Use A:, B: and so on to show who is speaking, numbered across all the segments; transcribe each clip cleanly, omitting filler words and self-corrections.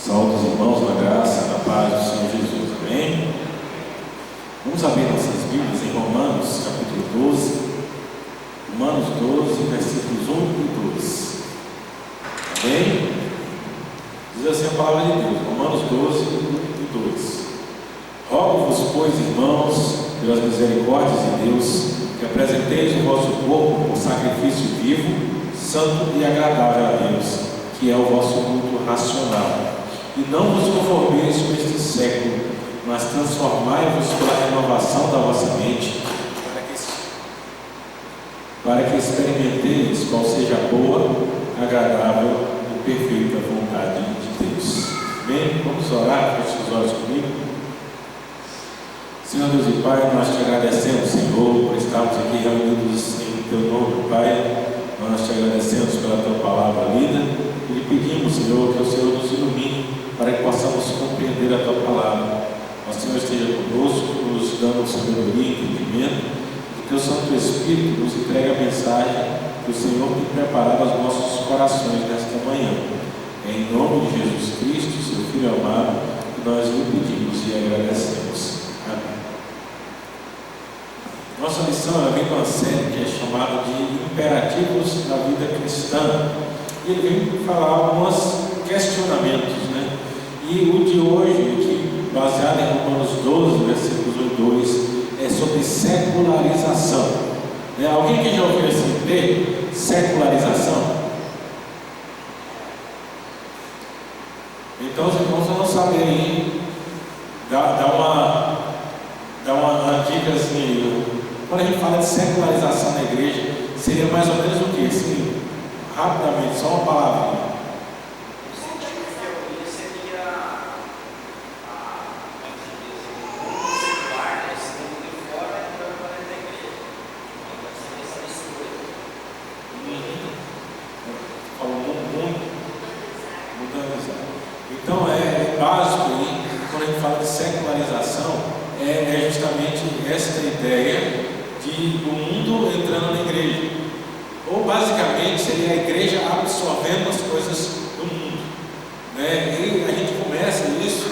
A: Saúde os irmãos na graça, na paz do Senhor Jesus, amém? Vamos abrir nossas Bíblias em Romanos, capítulo 12, Romanos 12, versículos 1 e 2, amém? Diz assim a palavra de Deus, Romanos 12, 1 e 2: Rogo-vos, pois, irmãos, pelas misericórdias de Deus, que apresenteis o vosso corpo por sacrifício vivo, santo e agradável a Deus, que é o vosso culto racional. E não vos conformeis com este século, mas transformai-vos pela renovação da vossa mente, para que experimenteis qual seja a boa, agradável e perfeita vontade de Deus. Amém? Vamos orar, feche os olhos comigo. Senhor Deus e Pai, nós te agradecemos, Senhor, por estarmos aqui reunidos em Teu nome, Pai. Nós te agradecemos pela Tua palavra lida e lhe pedimos, Senhor, que o Senhor nos ilumine para que possamos compreender a Tua palavra. O Senhor esteja conosco, nos dando sabedoria e entendimento, que Teu Santo Espírito nos entregue a mensagem que o Senhor tem preparado aos nossos corações nesta manhã. Em nome de Jesus Cristo, Seu Filho amado, nós lhe pedimos e agradecemos. Amém. Nossa lição vem de uma série que é chamada de Imperativos da Vida Cristã. E ele vem falar alguns questionamentos, né? E o de hoje, aqui, baseado em Romanos 12, versículos 1 e 2, é sobre secularização. Alguém que já ouviu esse termo? Secularização? Então os irmãos vão saber aí, dá uma dicasinha aí. Quando a gente fala de secularização na igreja, seria mais ou menos o que? Assim, rapidamente, só uma palavra. Então é básico aí, quando a gente fala de secularização, é justamente esta ideia de o mundo entrando na igreja, ou basicamente seria a igreja absorvendo as coisas do mundo, né? E a gente começa isso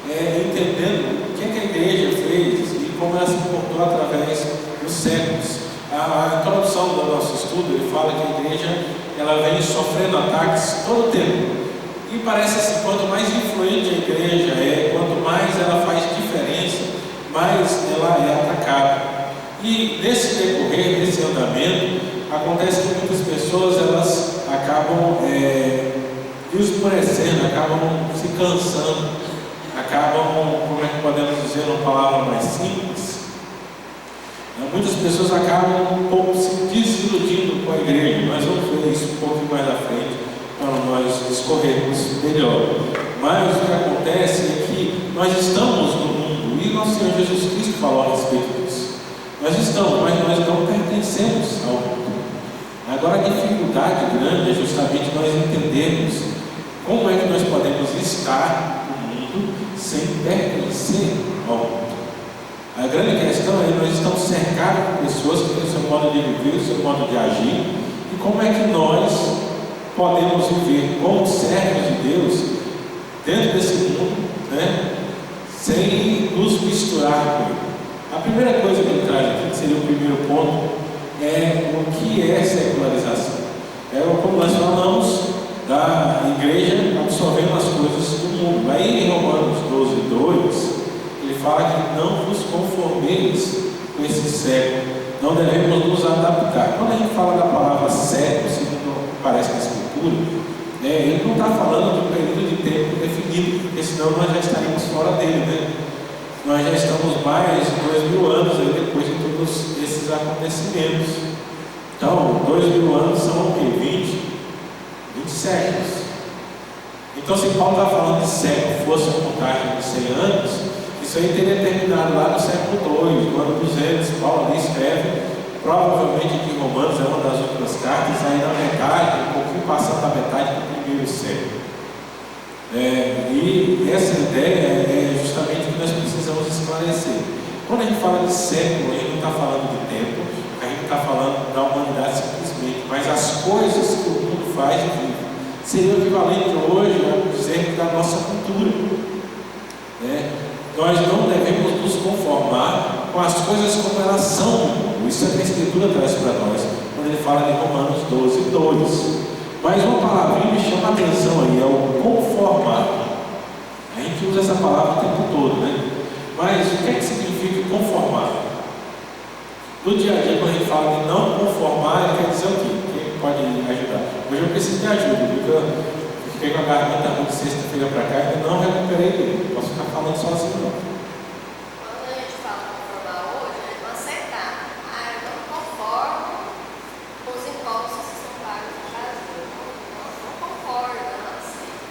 A: entendendo o que a igreja fez e como ela se comportou através dos séculos. A introdução do nosso estudo, ele fala que a igreja ela vem sofrendo ataques todo o tempo. E parece assim, quanto mais influente a igreja quanto mais ela faz diferença, mais ela é atacada. E nesse decorrer, nesse andamento, acontece que muitas pessoas elas acabam esmorecendo, acabam se cansando, acabam, como é que podemos dizer uma palavra mais simples? Muitas pessoas acabam um pouco se desiludindo com a igreja. Nós vamos ver isso um pouquinho mais à frente, para nós discorrermos melhor. Mas o que acontece é que nós estamos no mundo, e nosso Senhor Jesus Cristo falou a respeito disso. Nós estamos, mas nós não pertencemos ao mundo. Agora a dificuldade grande é justamente nós entendermos como é que nós podemos estar no mundo sem pertencer ao mundo. A grande questão é que nós estamos cercados por pessoas que têm o seu modo de viver, o seu modo de agir, e como é que nós podemos viver como servos de Deus dentro desse mundo, né, sem nos misturar com ele. A primeira coisa que ele traz aqui, que seria o primeiro ponto, é o que é secularização. Como nós falamos, da igreja absorvendo as coisas do mundo. Aí em Romanos 12, 2, ele fala que não vos conformeis com esse século, não devemos nos adaptar. Quando a gente fala da palavra século, segundo parece na Escritura, ele não está falando de um período de tempo definido, porque senão nós já estaríamos fora dele, né? Nós já estamos mais de 2000 anos aí depois de todos esses acontecimentos. Então, 2000 anos são o quê? 20 séculos. Então, se Paulo está falando de século, fosse a contagem de 100 anos, isso aí teria terminado lá no século II, no ano 200. Paulo ali escreve, provavelmente aqui em Romanos é uma das últimas cartas, aí na metade, um pouquinho passando da metade do primeiro século. E essa ideia é justamente o que nós precisamos esclarecer. Quando a gente fala de século, a gente não está falando de tempo, a gente está falando da humanidade simplesmente, mas as coisas que o mundo faz e vive seria o equivalente hoje a dizer da nossa cultura, né? Nós não devemos nos conformar com as coisas como elas são. Isso é que a Escritura traz para nós, quando ele fala em Romanos 12:2. Mas uma palavrinha me chama a atenção aí, é o conformar. A gente usa essa palavra o tempo todo, né? Mas o que é que significa conformar? No dia a dia, quando a gente fala de não conformar, ele quer dizer o quê? Quem pode ajudar? Hoje eu preciso de ajuda, porque eu fiquei com a garganta ruim de sexta-feira para cá e ainda não recuperei dele. Não posso ficar falando sozinho, não.
B: Quando a gente fala conformar hoje, é não aceitar. Eu não me conformo com os impostos que são pagos no Brasil. Não concordo, não aceito.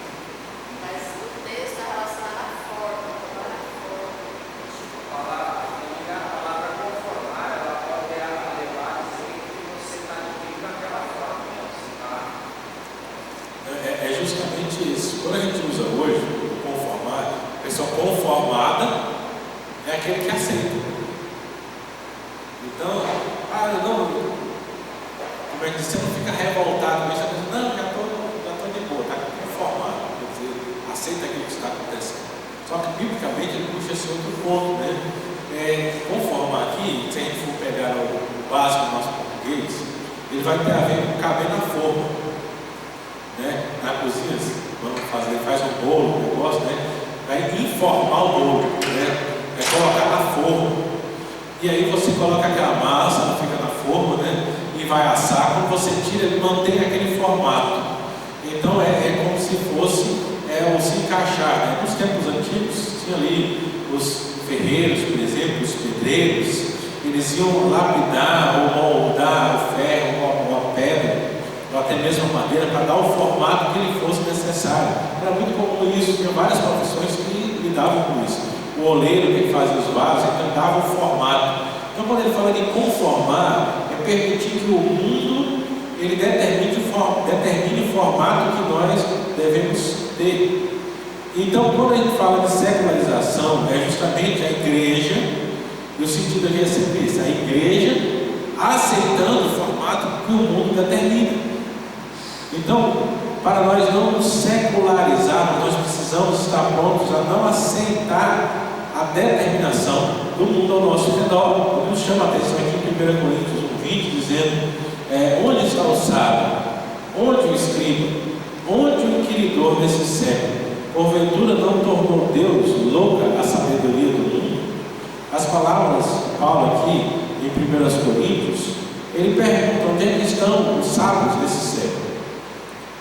B: Mas o texto está relacionado à forma, não à forma.
C: A palavra conformar, ela pode levar a dizer que você está vivendo daquela forma mesmo, tá?
A: É justamente isso. Quando a gente usa hoje o conformar, a pessoa conformada é aquele que aceita. Então, como é que você não fica revoltado com isso? Você diz, não, já estou de boa, está conformado. Quer dizer, aceita aquilo que está acontecendo. Só que, biblicamente, ele puxa esse outro ponto, né? Conformar aqui, se a gente for pegar o básico do nosso português, ele vai ter a ver com caber na forma, né? Na cozinha, quando faz um bolo, um negócio, né? Vai informar o bolo, né? É colocar na forma. E aí você coloca aquela massa, não fica na forma, né? E vai assar. Quando você tira, ele mantém aquele formato. Então é como se fosse se encaixar, né? Nos tempos antigos tinha ali os ferreiros, por exemplo, os pedreiros, eles iam lapidar ou moldar o ferro ou a pedra, ou até mesmo a madeira, para dar o formato que lhe fosse necessário. Era muito comum isso, tinha várias profissões que lidavam com isso. O oleiro que fazia os vasos, então dava o formato. Então, quando ele fala de conformar, é permitir que o mundo ele determine o formato que nós devemos ter. Então, quando a gente fala de secularização, é justamente a igreja, e o sentido aqui é sempre isso, a igreja aceitando o formato que o mundo determina. Então, para nós não nos secularizarmos, nós precisamos estar prontos a não aceitar a determinação do mundo ao nosso redor. Nos chama a atenção aqui em 1 Coríntios 1:20, dizendo, onde está o sábio? Onde o escriba? Onde o inquiridor desse século? Porventura não tornou Deus louca a sabedoria do mundo? As palavras de Paulo aqui em 1 Coríntios, ele pergunta onde é que estão os sábios desse século.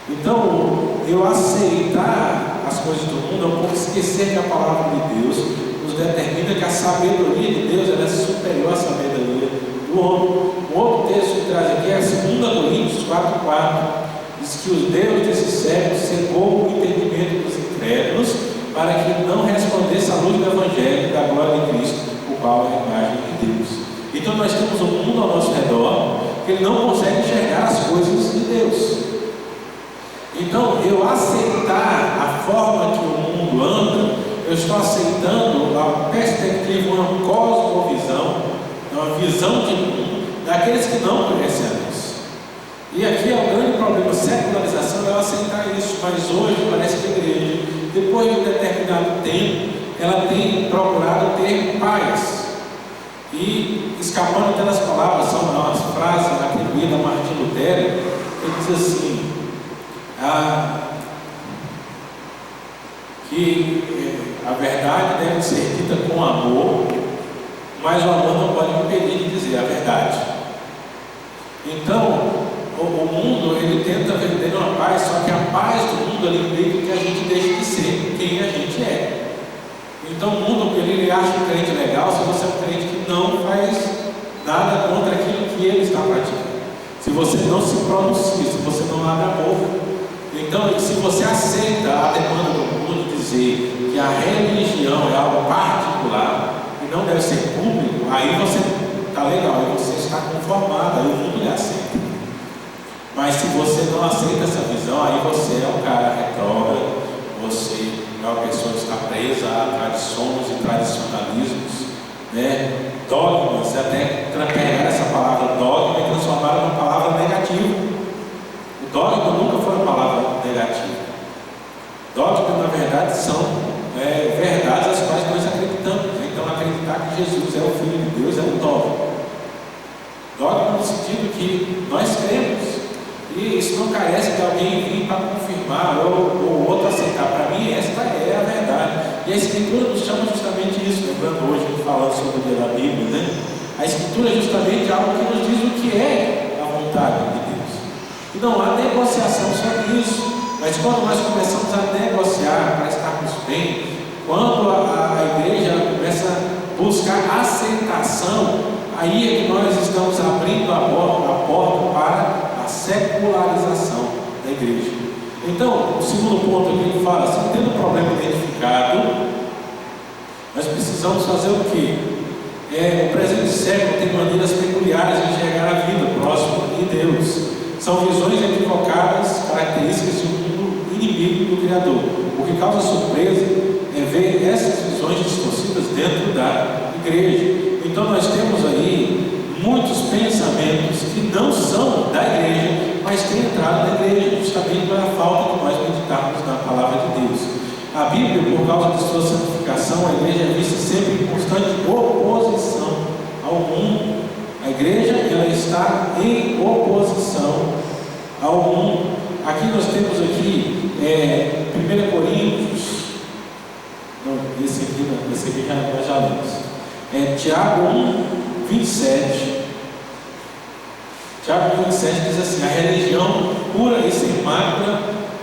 A: Então, eu aceitar as coisas do mundo, eu vou esquecer que a palavra de Deus nos determina que a sabedoria de Deus ela é superior à sabedoria do homem. O outro texto que traz aqui é 2 Coríntios 4:4. Diz que o Deus desse século cegou o entendimento dos incrédulos para que não respondesse à luz do Evangelho da glória de Cristo, o qual é a imagem de Deus. Então nós temos um mundo ao nosso redor que ele não consegue enxergar as coisas de Deus. Então eu aceitar a forma que o mundo anda, eu estou aceitando a perspectiva, uma cosmovisão, uma visão de mundo daqueles que não conhecem a Deus. E aqui é o grande problema, a secularização é aceitar isso, mas hoje parece que a igreja, depois de um determinado tempo, ela tem procurado ter paz. E escapando até das palavras, são umas frases atribuídas a Martim Lutero, ele diz assim, que a verdade deve ser dita com amor, mas o amor não pode impedir de dizer a verdade. Então, o mundo ele tenta vender uma paz, só que a paz do mundo ele implica que a gente deixe de ser quem a gente é. Então o mundo ele acha um crente legal se você é um crente que não faz nada contra aquilo que ele está praticando. Se você não se pronuncia, se você não abre a boca. Então, se você aceita a demanda do mundo dizer que a religião é algo particular e não deve ser público, aí você está legal, aí você está conformado, aí o mundo lhe aceita. Mas se você não aceita essa visão, aí você é um cara retrógrado, você é uma pessoa que está presa a tradições e tradicionalismos, né? Dogmas, até pegar essa palavra dogma e transformar numa palavra negativa. O dogma nunca foi uma palavra negativa. Dogmas, na verdade, são verdades às quais nós acreditamos. Então, acreditar que Jesus é o Filho de Deus é um dogma. Dogma no sentido que nós cremos. E isso não carece de alguém vir para confirmar ou outro aceitar. Para mim, esta é a verdade. E a Escritura nos chama justamente isso. Lembrando hoje, falando sobre o dia da Bíblia, né? A Escritura é justamente algo que nos diz o que é a vontade de Deus. E não há negociação sobre isso. Mas quando nós começamos a negociar para estarmos bem, quando a igreja começa a buscar aceitação, aí é que nós estamos abrindo a porta para a secularização da igreja. Então, o segundo ponto aqui ele fala assim: tendo o problema identificado, nós precisamos fazer o quê? O presente século tem maneiras peculiares de enxergar a vida próxima de Deus. São visões equivocadas, características de um mundo inimigo do Criador. O que causa surpresa é ver essas visões distorcidas dentro da igreja. Então nós temos aí muitos pensamentos que não são da igreja, mas têm entrado na igreja, justamente pela falta de nós meditarmos na palavra de Deus. A Bíblia, por causa de sua santificação, a igreja é vista sempre em constante oposição ao mundo. A igreja, ela está em oposição ao mundo. Aqui nós temos aqui 1 Coríntios, não, esse aqui nós já lemos. Tiago 1, 27. Tiago 27 diz assim: a religião pura e sem mácula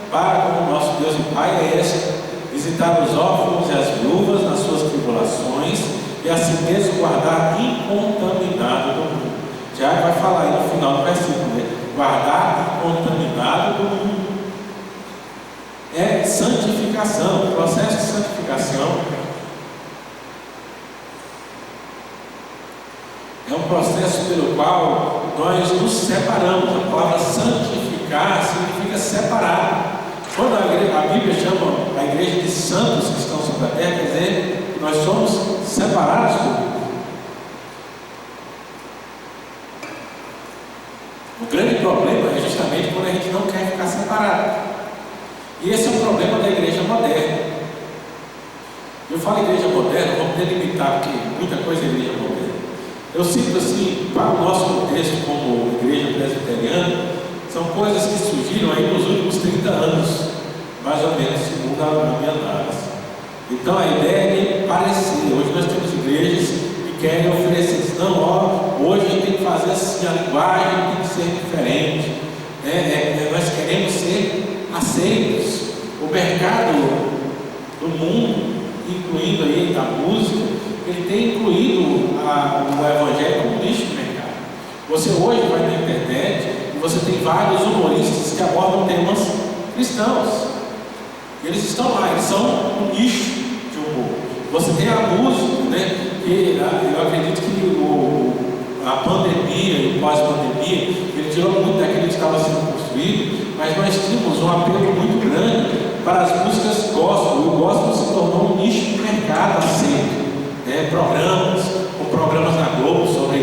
A: para com o nosso Deus e Pai é esta: visitar os órfãos e as viúvas nas suas tribulações e assim mesmo guardar incontaminado do mundo. Tiago vai falar aí no final do versículo, né? Guardar incontaminado do mundo. É santificação, o processo de santificação é um processo pelo qual nós nos separamos. A palavra santificar significa separar. Quando a Bíblia chama a igreja de santos que estão sobre a terra, quer dizer que nós somos separados por Deus. O grande problema é justamente quando a gente não quer ficar separado. E esse é o problema da igreja moderna. Eu falo igreja moderna, vamos delimitar, porque muita coisa é igreja moderna. Eu sinto assim, para o nosso contexto como igreja presbiteriana, são coisas que surgiram aí nos últimos 30 anos, mais ou menos, segundo a minha análise. Então a ideia é parecer. Hoje nós temos igrejas que querem oferecer, não, hoje a gente tem que fazer assim, a linguagem tem que ser diferente, nós queremos ser aceitos. O mercado do mundo, incluindo aí a música, ele tem incluído o evangelho como nicho de mercado. Você hoje vai na internet e você tem vários humoristas que abordam temas cristãos. Eles estão lá, eles são um nicho de humor. Você tem a música, né? Que eu acredito que a pandemia e o pós-pandemia, ele tirou muito daquilo que estava sendo construído, mas nós tínhamos um apelo muito grande para as músicas gospel. O gospel se tornou um nicho de mercado aceito. Programas na Globo sobre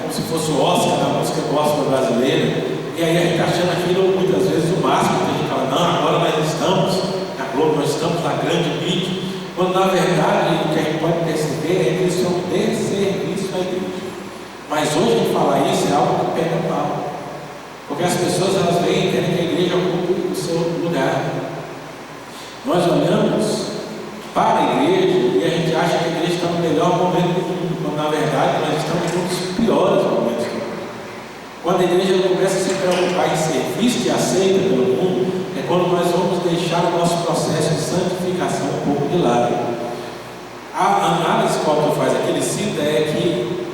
A: como se fosse o Oscar da música gospel brasileira, e aí a gente achando aquilo muitas vezes o máximo, que a gente fala, não, agora nós estamos na Globo, nós estamos na grande mídia, quando na verdade o que a gente pode perceber é que isso é um desserviço à igreja. Mas hoje a gente falar isso é algo que pega mal, porque as pessoas elas veem e querem que a igreja ocupe o seu lugar. Nós olhamos para a igreja e a gente acha que a igreja está no melhor momento do mundo, quando na verdade nós estamos em um dos piores momentos do mundo. Quando a igreja começa a se preocupar em ser vista e aceita pelo mundo, é quando nós vamos deixar o nosso processo de santificação um pouco de lado. A análise que o autor faz aqui, ele cita, é que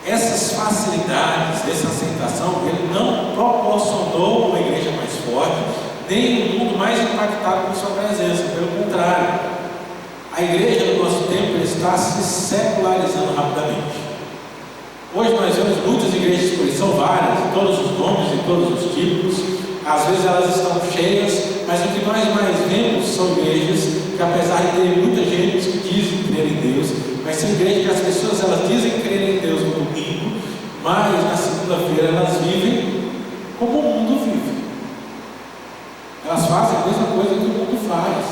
A: essas facilidades, essa aceitação, ele não proporcionou uma igreja mais forte, nem um mundo mais impactado por sua presença. Pelo contrário, a igreja do nosso tempo está se secularizando rapidamente. Hoje nós vemos muitas igrejas por aí, são várias, todos os nomes e todos os tipos. Às vezes elas estão cheias, mas o que nós mais vemos são igrejas que, apesar de ter muita gente que diz crer em Deus, mas são igrejas que as pessoas elas dizem crer em Deus no domingo, mas na segunda-feira elas vivem Elas fazem a mesma coisa que o mundo faz.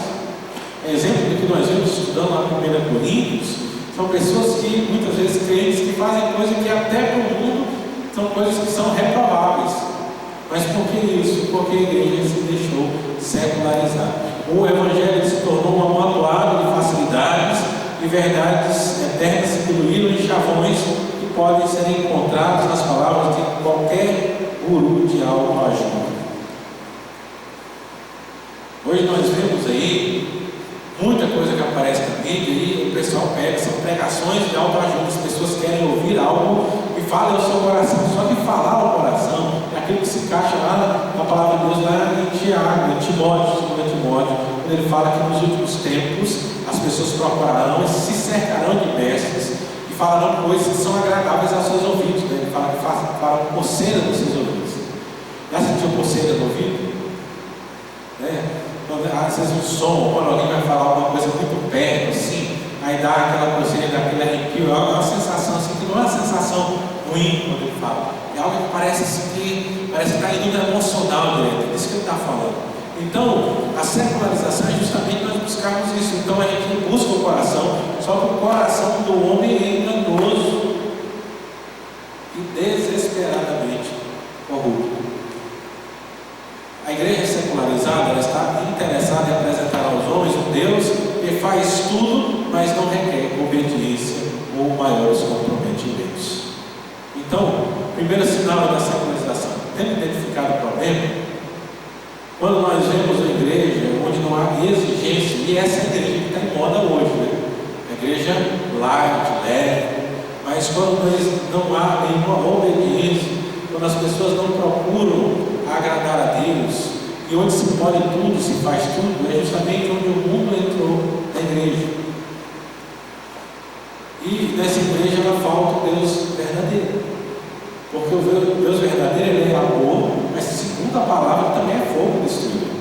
A: Exemplo do que nós vimos estudando lá em 1 Coríntios, são pessoas que, muitas vezes, crentes que fazem coisas que até para o mundo são coisas que são reprováveis. Mas por que isso? Porque a igreja se deixou secularizar. O Evangelho se tornou um amontoado de facilidades e verdades eternas se diluíram em chavões que podem ser encontrados nas palavras de qualquer guru de autoajuda. Hoje nós vemos aí muita coisa que aparece na mídia e o pessoal pega, são pregações de autoajuda, as pessoas querem ouvir algo e fala ao seu coração, só que falar ao coração é aquilo que se encaixa lá na palavra de Deus, lá em Tiago, em Timóteo, quando ele fala que nos últimos tempos as pessoas procurarão e se cercarão de mestres e falarão coisas que são agradáveis aos seus ouvidos, né? Ele fala que falam coceira nos seus ouvidos. Já sentiu coceira no ouvido? Às vezes um som, quando alguém vai falar alguma coisa muito perto, assim, aí dá aquela coceira, daquele arrepio, é uma sensação assim, que não é uma sensação ruim quando ele fala, é algo que parece assim, que está indo no emocional direto, é isso que ele está falando. Então, a secularização é justamente nós buscarmos isso. Então a gente busca o coração, só que o coração do homem é enganoso e desesperadamente corrupto. A igreja secularizada, ela está interessada em apresentar aos homens um Deus que faz tudo, mas não requer obediência ou maiores comprometimentos. Então, o primeiro sinal da secularização, tendo identificado o problema, quando nós vemos uma igreja onde não há exigência, e essa é a igreja que está em moda hoje, né? A igreja light, leve, mas quando não há nenhuma obediência, quando as pessoas não procuram agradar a Deus, e onde se pode tudo, se faz tudo, é justamente onde o mundo entrou na igreja. E nessa igreja ela falta o Deus verdadeiro, porque o Deus verdadeiro ele é amor, mas segundo a palavra também é fogo destruído.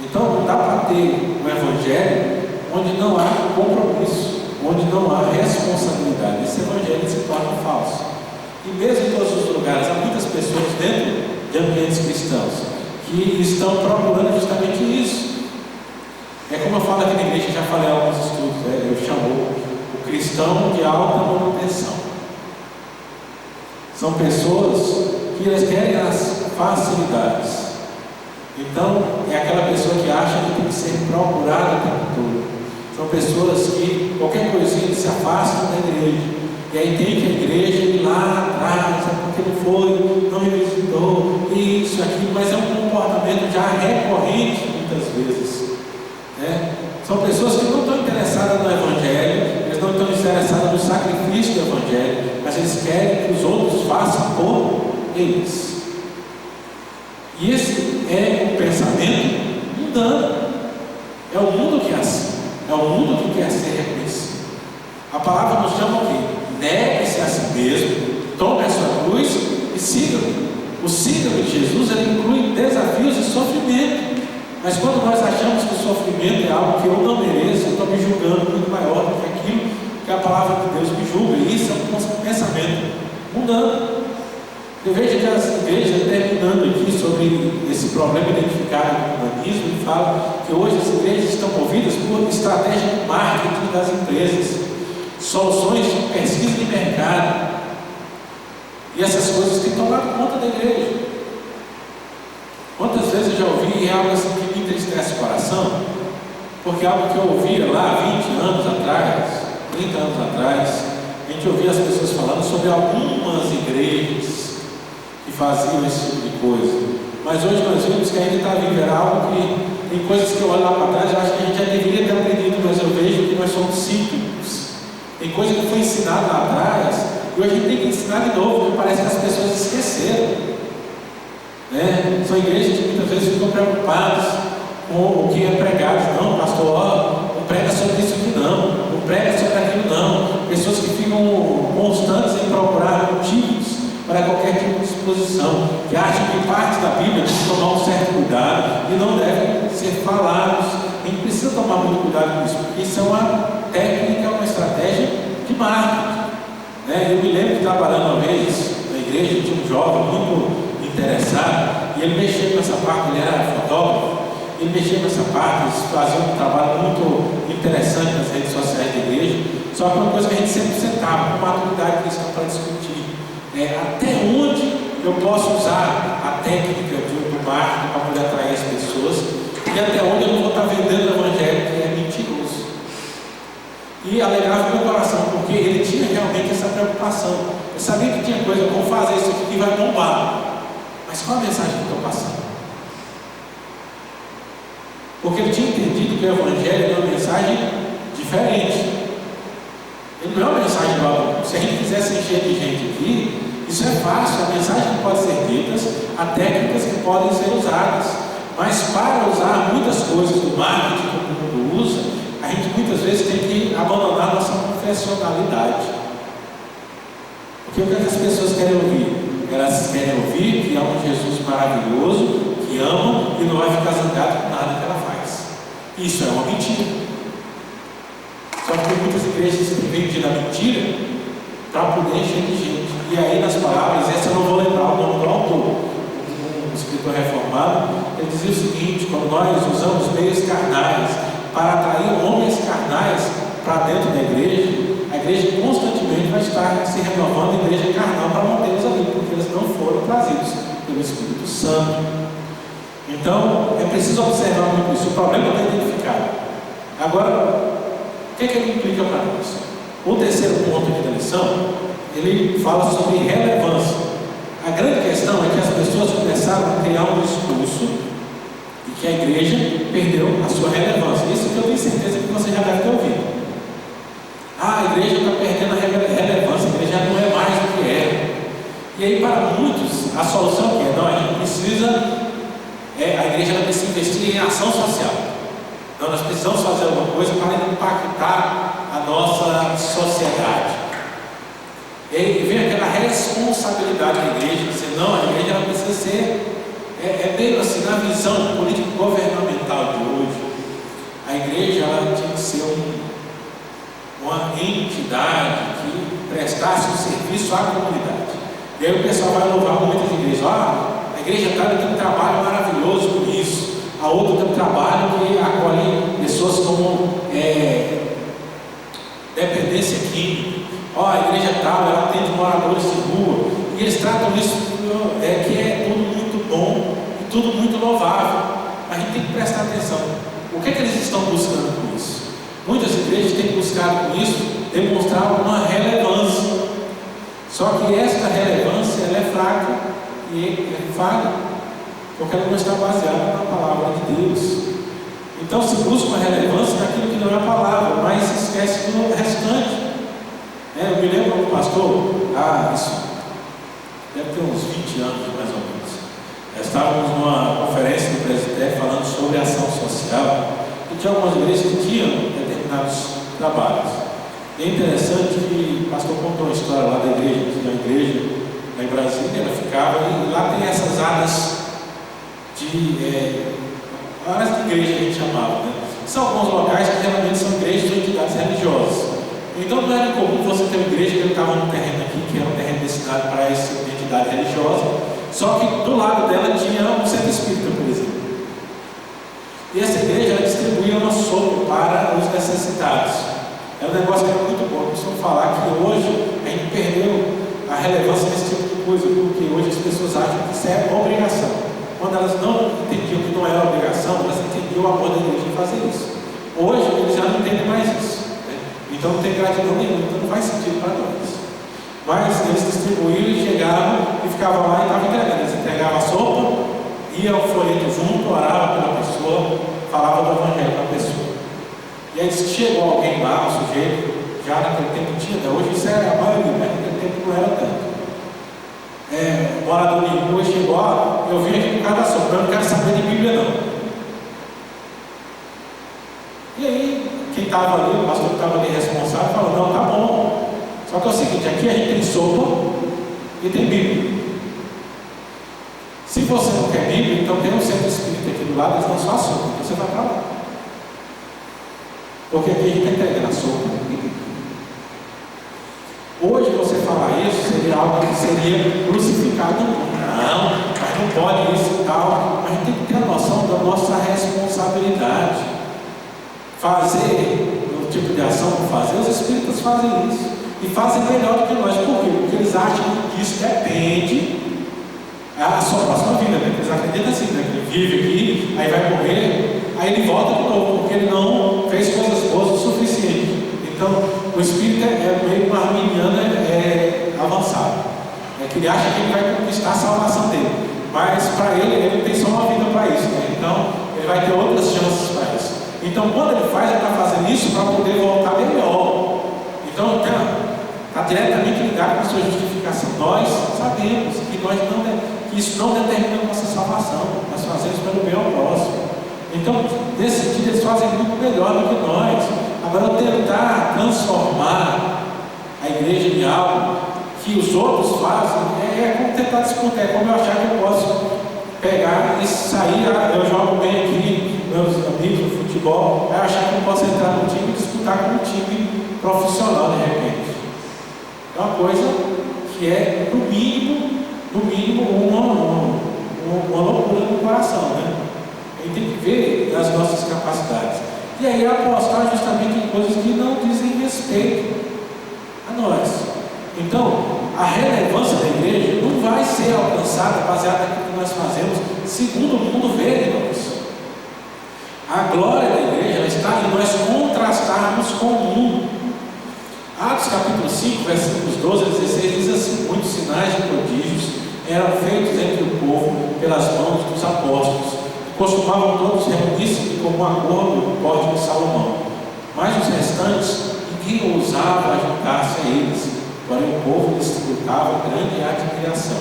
A: Então não dá para ter um evangelho onde não há compromisso, onde não há responsabilidade. Esse evangelho se torna falso. E mesmo em todos os lugares, há muitas pessoas dentro de ambientes cristãos que estão procurando justamente isso. É como eu falo aqui na igreja, já falei em alguns estudos, eu chamo o cristão de alta manutenção. São pessoas que elas querem as facilidades. Então, é aquela pessoa que acha que tem que ser procurada o tempo todo. São pessoas que qualquer coisinha se afastam da igreja. E aí tem que a igreja ir lá atrás, porque não foi, não me visitou, isso, aquilo, mas é um comportamento já recorrente muitas vezes. Né? São pessoas que não estão interessadas no Evangelho, eles não estão interessadas no sacrifício do Evangelho, mas eles querem que os outros façam por eles. E esse é um pensamento mundano. É o mundo que é assim, é o mundo que quer ser reconhecido. A palavra nos chama o quê? Negue-se a si mesmo, tome a sua cruz e siga-me. O siga-me de Jesus ele inclui desafios e sofrimento. Mas quando nós achamos que o sofrimento é algo que eu não mereço, eu estou me julgando muito maior do que aquilo que a palavra de Deus me julga. E isso é um pensamento mundano. Eu vejo que as igrejas, terminando aqui sobre esse problema identificado com o humanismo, ele fala que hoje as igrejas estão movidas por estratégia de marketing das empresas, soluções de pesquisa de mercado, e essas coisas têm tomado conta da igreja. Quantas vezes eu já ouvi algo assim que me entristece o coração, porque algo que eu ouvia lá 20 anos atrás, 30 anos atrás, a gente ouvia as pessoas falando sobre algumas igrejas que faziam esse tipo de coisa, mas hoje nós vemos que ainda está vindo algo que tem coisas que eu olho lá para trás, eu acho que a gente já deveria ter aprendido, mas eu vejo que nós somos cíclicos. Tem coisa que foi ensinada lá atrás e hoje a gente tem que ensinar de novo, porque parece que as pessoas esqueceram. Né? São igrejas que muitas vezes ficam preocupadas com o que é pregado. Não, pastor, não prega sobre isso aqui não prega sobre aquilo não. Pessoas que ficam constantes em procurar motivos para qualquer tipo de exposição, que acham que parte da Bíblia tem que tomar um certo cuidado e não devem ser falados. A gente precisa tomar muito cuidado com isso, porque isso é uma técnica, uma estratégia de marketing. Né? Eu me lembro de trabalhando uma vez na igreja, tinha um jovem muito interessado, e ele mexeu com essa parte, ele era ele mexia nessa parte, eles faziam um trabalho muito interessante nas redes sociais da igreja. Só que uma coisa que a gente sempre sentava com maturidade cristã para discutir é até onde eu posso usar a técnica do marketing para poder atrair as pessoas e até onde eu não vou estar vendendo o evangelho que é mentiroso. E alegrava meu coração, porque ele tinha realmente essa preocupação. Eu sabia que tinha coisa, eu vou fazer isso aqui que vai bombar. Mas qual a mensagem que eu estou passando? Porque ele tinha entendido que o evangelho é uma mensagem diferente. Ele não é uma mensagem do amor. Se a gente quisesse encher de gente aqui, isso é fácil, a mensagem que pode ser dita, há técnicas que podem ser usadas. Mas para usar muitas coisas do marketing que o mundo usa, a gente muitas vezes tem que abandonar nossa confessionalidade. Porque o que as pessoas querem ouvir? Elas querem ouvir que há um Jesus maravilhoso, que ama e não vai ficar zangado com nada que ela faz. Isso é uma mentira. Só que muitas igrejas têm vendido a mentira para poder encher de gente. E aí nas palavras, essa eu não vou lembrar o nome do autor, um escritor reformado, ele dizia o seguinte: quando nós usamos meios carnais para atrair homens carnais para dentro da igreja, a igreja constantemente vai estar se renovando a igreja carnal para mantê-los ali, porque eles não foram trazidos pelo Espírito Santo. Então, é preciso observar muito isso. O problema está identificado. Agora, o que ele implica para nós? O terceiro ponto aqui da lição, ele fala sobre relevância. A grande questão é que as pessoas começaram a criar um discurso de que a igreja perdeu a sua relevância. Isso que eu tenho certeza que você já deve ter ouvido. A igreja está perdendo a relevância, a igreja não é mais do que era. E aí, para muitos, a solução que é, não, a gente precisa, a igreja ela precisa investir em ação social. Então, nós precisamos fazer alguma coisa para impactar a nossa sociedade. E aí vem aquela responsabilidade da igreja, dizer, não, a igreja ela precisa ser, meio assim, na visão político-governamental de hoje, a igreja ela tinha que ser uma entidade que prestasse um serviço à comunidade. E aí o pessoal vai louvar muitas igrejas, a igreja tal tem um trabalho maravilhoso com isso. A outra tem um trabalho que acolhe pessoas como dependência química. A igreja tal, ela atende moradores de rua. E eles tratam isso que é tudo muito bom e tudo muito louvável. A gente tem que prestar atenção. O que eles estão buscando com isso? Muitas igrejas têm buscado com isso demonstrar uma relevância. Só que esta relevância ela é fraca e é falha, porque ela não está baseada na palavra de Deus. Então se busca uma relevância naquilo que não é a palavra, mas se esquece do restante. Eu me lembro como pastor, isso deve ter uns 20 anos mais ou menos. Nós estávamos numa conferência do presbitério falando sobre ação social, e tinha algumas igrejas que tinham determinados trabalhos. E é interessante que o pastor contou uma história lá da igreja, que tinha uma igreja lá em Brasília, ela ficava, e lá tem essas áreas de igreja que a gente chamava, né? São alguns locais que geralmente são igrejas ou entidades religiosas. Então não era incomum você ter uma igreja que estava num terreno aqui, que era um terreno destinado para essa entidade religiosa, só que do lado dela tinha um centro espírita, por exemplo. E essa igreja ela distribuía uma sopa para os necessitados. É um negócio que era muito bom. Eu costumo falar que hoje a gente perdeu a relevância desse tipo de coisa, porque hoje as pessoas acham que isso é obrigação. Quando elas não entendiam que não era obrigação, elas entendiam o amor da igreja em fazer isso. Hoje eles já não entendem mais isso. Então não tem gratidão nenhuma, então não faz sentido para nós. Mas eles distribuíram e chegavam e ficavam lá e estavam entregando. Eles entregavam a sopa, ia ao folheto junto, orava pela pessoa, falava do evangelho para a pessoa. E aí chegou alguém lá, um sujeito, já naquele tempo tinha, hoje isso é a maioria, mas naquele tempo não era tanto. Morador de rua chegou, eu vim aqui por causa da sopa, eu não quero saber de Bíblia não. E aí, quem estava ali, o pastor que estava ali responsável, falou, não, tá bom. Só que é o seguinte, aqui a gente tem sopa e tem Bíblia. Se você não quer Bíblia, então tem um centro espírita aqui do lado, eles dão só a sopa, então você vai para lá. Porque aqui a gente está entregando a sopa e Bíblia. Hoje você falar isso seria algo que seria crucificado. Não, mas não pode isso e tal. Mas a gente tem que ter a noção da nossa responsabilidade. fazer o tipo de ação que fazer, os espíritas fazem isso. E fazem melhor do que nós. Por quê? Porque eles acham que isso depende da sua próxima vida, né? Eles acreditam assim, né? Que ele vive aqui, aí vai morrer, aí ele volta de novo, porque ele não fez coisas boas o suficiente. Então, o espírito é meio uma arminiana avançado. É que ele acha que ele vai conquistar a salvação dele. Mas para ele não tem só uma vida para isso, né? Então, ele vai ter outras chances para isso. Então, quando ele está fazendo isso para poder voltar melhor. Então, está diretamente ligado com a sua justificação. Nós sabemos que isso não determina a nossa salvação. Nós fazemos pelo bem ao próximo. Então, nesse sentido, eles fazem muito melhor do que nós. Agora, tentar transformar a igreja em algo que os outros fazem é como tentar disputar. É como eu achar que eu posso pegar e sair. Eu jogo bem aqui, meus amigos no futebol. Eu achar que eu posso entrar no time e disputar com um time profissional de repente. É uma coisa que é, no mínimo, uma loucura no coração, né? A gente tem que ver as nossas capacidades. E aí apostar justamente em coisas que não dizem respeito a nós. Então, a relevância da igreja não vai ser alcançada baseada naquilo que nós fazemos, segundo o mundo vê em nós. A glória da igreja está em nós contrastarmos com o mundo. Atos capítulo 5, versículos 12 a 16 diz assim: muitos sinais e prodígios eram feitos entre o povo pelas mãos dos apóstolos, e costumavam todos reunir-se de comum acordo no pórtico de Salomão. Mas os restantes, ninguém ousava juntar-se a eles, porém o povo desfrutava grande admiração,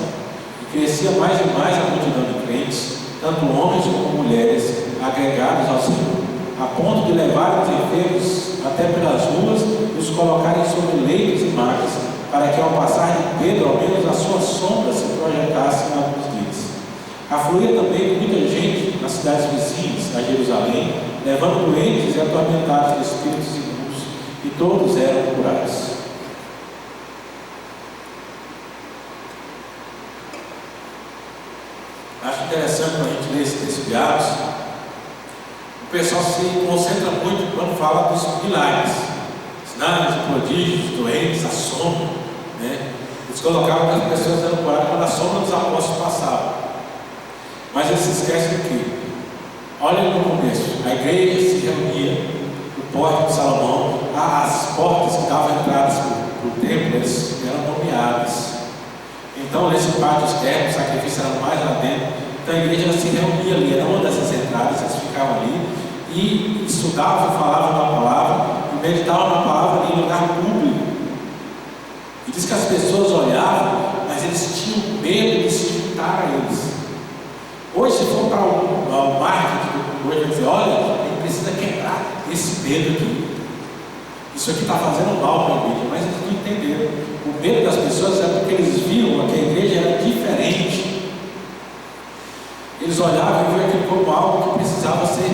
A: e crescia mais e mais a multidão de crentes, tanto homens como mulheres, agregados ao Senhor, a ponto de levar os enfermos até pelas ruas e os colocarem sobre leitos e macas, para que ao passar de Pedro, ao menos a sua sombra se projetasse em alguns deles. Afluía também muita gente nas cidades vizinhas a Jerusalém, levando doentes e atormentados de espíritos imundos, e todos eram curados. Acho interessante quando a gente lê esse texto de Atos, o pessoal se concentra muito quando fala dos milagres, sinais, prodígios, doentes, a sombra, né? Eles colocavam que as pessoas eram curadas quando a sombra dos apóstolos passava. Mas eles se esquecem do que? Olha no começo, a igreja se reunia, o pórtico de Salomão, as portas que davam entradas para o templo, eles eram nomeadas. Então, nesse pátio externo, o sacrifício era mais lá dentro. Então, a igreja se reunia ali, era uma dessas entradas, eles ficavam ali e estudavam, falavam da palavra e meditavam na palavra ali em lugar público. E diz que as pessoas olhavam, mas eles tinham medo de se juntar a eles. Hoje, se for para o marketing, hoje vai dizer: olha, a gente precisa quebrar esse medo aqui. Isso aqui está fazendo mal para a igreja, mas eles não entenderam. O medo das pessoas é porque eles viram que a igreja era diferente. Eles olhavam e viam aquilo como algo que precisava ser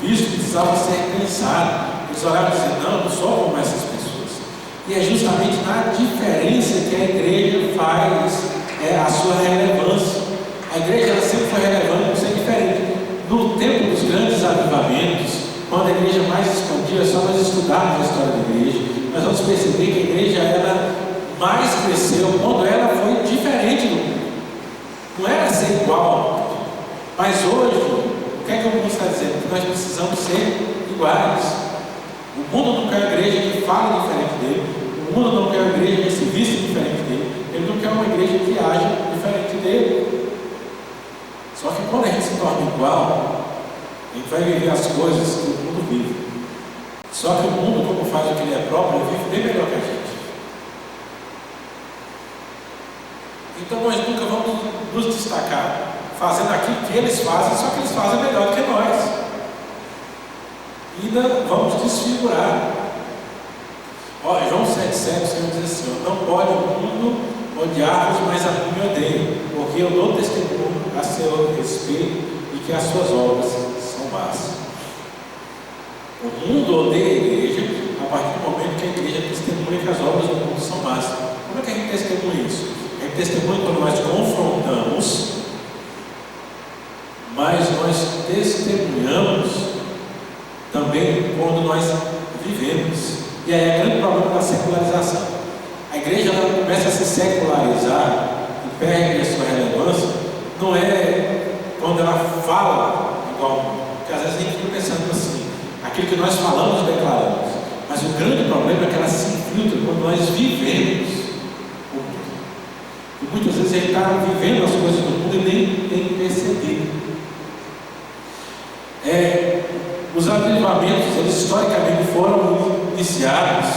A: visto, precisava ser pensado. Eles olhavam e diziam: não, eu não sou como essas pessoas. E é justamente na diferença que a igreja faz a sua relevância. A igreja ela sempre foi relevante por ser diferente. No tempo dos grandes avivamentos, quando a igreja mais expandia, só nós estudarmos a história da igreja, nós vamos perceber que a igreja ela mais cresceu quando ela foi diferente do mundo. Não era ser igual, mas hoje, o que é que o mundo está dizendo? Que nós precisamos ser iguais. O mundo não quer uma igreja que fale diferente dele, o mundo não quer uma igreja que se vista diferente dele, ele não quer uma igreja que age diferente dele. Só que quando a gente se torna igual, a gente vai viver as coisas que o mundo vive. Só que o mundo, como faz o que ele é próprio, ele vive bem melhor que a gente. Então nós nunca vamos nos destacar fazendo aquilo que eles fazem, só que eles fazem melhor do que nós. E ainda vamos desfigurar. Olha, João 7,7, o Senhor diz assim: não pode o mundo odiar-vos, mas a mim me odeia, porque eu dou testemunho a seu respeito e que as suas obras são más. O mundo odeia a igreja a partir do momento que a igreja testemunha que as obras do mundo são más. Como é que a gente testemunha isso? A gente testemunha quando nós confrontamos, mas nós testemunhamos também também quando nós vivemos. E aí é o grande problema da secularização. A igreja ela começa a se secularizar e perde a sua relevância, não é quando ela fala igual, porque às vezes a gente fica pensando assim, aquilo que nós falamos e declaramos, mas o grande problema é que ela se infiltra quando nós vivemos o mundo. E muitas vezes a gente está vivendo as coisas do mundo e nem tem percebido. Os avivamentos, eles historicamente foram iniciados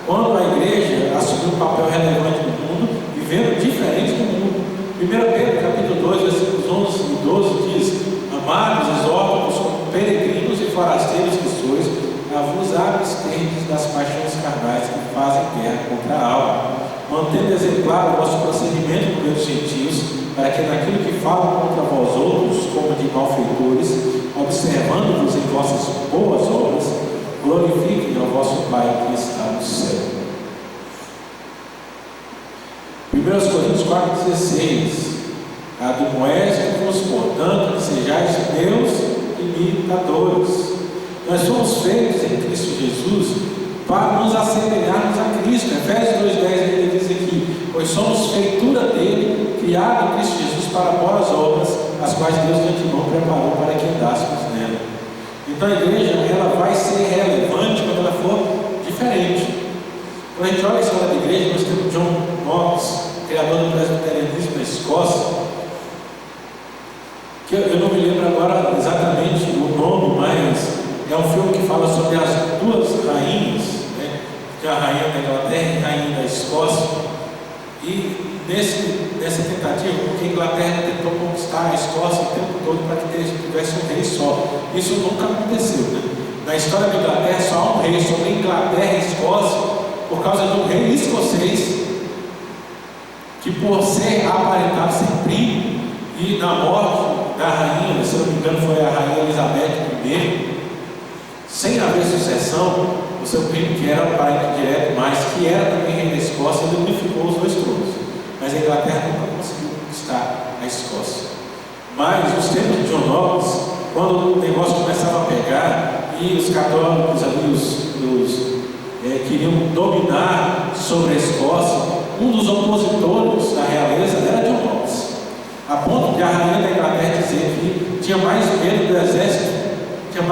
A: quando a igreja assumiu um papel relevante no mundo, vivendo diferente do mundo. 1 Pedro, capítulo 2, versículos 11 e 12 diz: Amados, exorto-vos como peregrinos e forasteiros que sois, a vos absterdes das paixões carnais que fazem guerra contra a alma, mantendo exemplar o vosso procedimento no meio dos gentios, para que naquilo que falam contra vós outros, como de malfeitores, observando-vos em vossas boas obras, glorifiquem ao vosso Pai que está no céu. 1 Coríntios 4,16: Admoestem-vos, portanto, que sejais meus imitadores. Nós somos feitos em Cristo Jesus para nos assemelharmos a Cristo. Efésios 2,10 ele diz aqui: pois somos feitura dele, criado em Cristo Jesus para boas obras, as quais Deus de antemão preparou para que andássemos nela. Então a igreja ela vai ser relevante quando ela for diferente. Quando a gente olha a história da igreja, nós temos John Knox, criador do presbiterianismo na Escócia, que eu não me lembro agora exatamente o nome, mas é um filme que fala sobre as duas rainhas, né? Que é a rainha da Inglaterra e a rainha da Escócia. E nessa tentativa, porque a Inglaterra tentou conquistar a Escócia o tempo todo para que tivesse um rei só. Isso nunca aconteceu, né? Na história da Inglaterra só há um rei sobre a Inglaterra e a Escócia por causa de um rei escocês que, por ser aparentado ser primo, e na morte da rainha, se não me engano foi a rainha Elizabeth I, sem haver sucessão, o seu primo, que era um parente direto, mas que era também rei da Escócia, ele unificou os dois tronos. Mas a Inglaterra nunca conseguiu conquistar a Escócia. Mas nos tempos de John Knox, quando o negócio começava a pegar e os católicos ali, queriam dominar sobre a Escócia, um dos opositores da realeza era John Knox, a ponto de a rainha da Inglaterra dizer que tinha mais medo do exército, tinha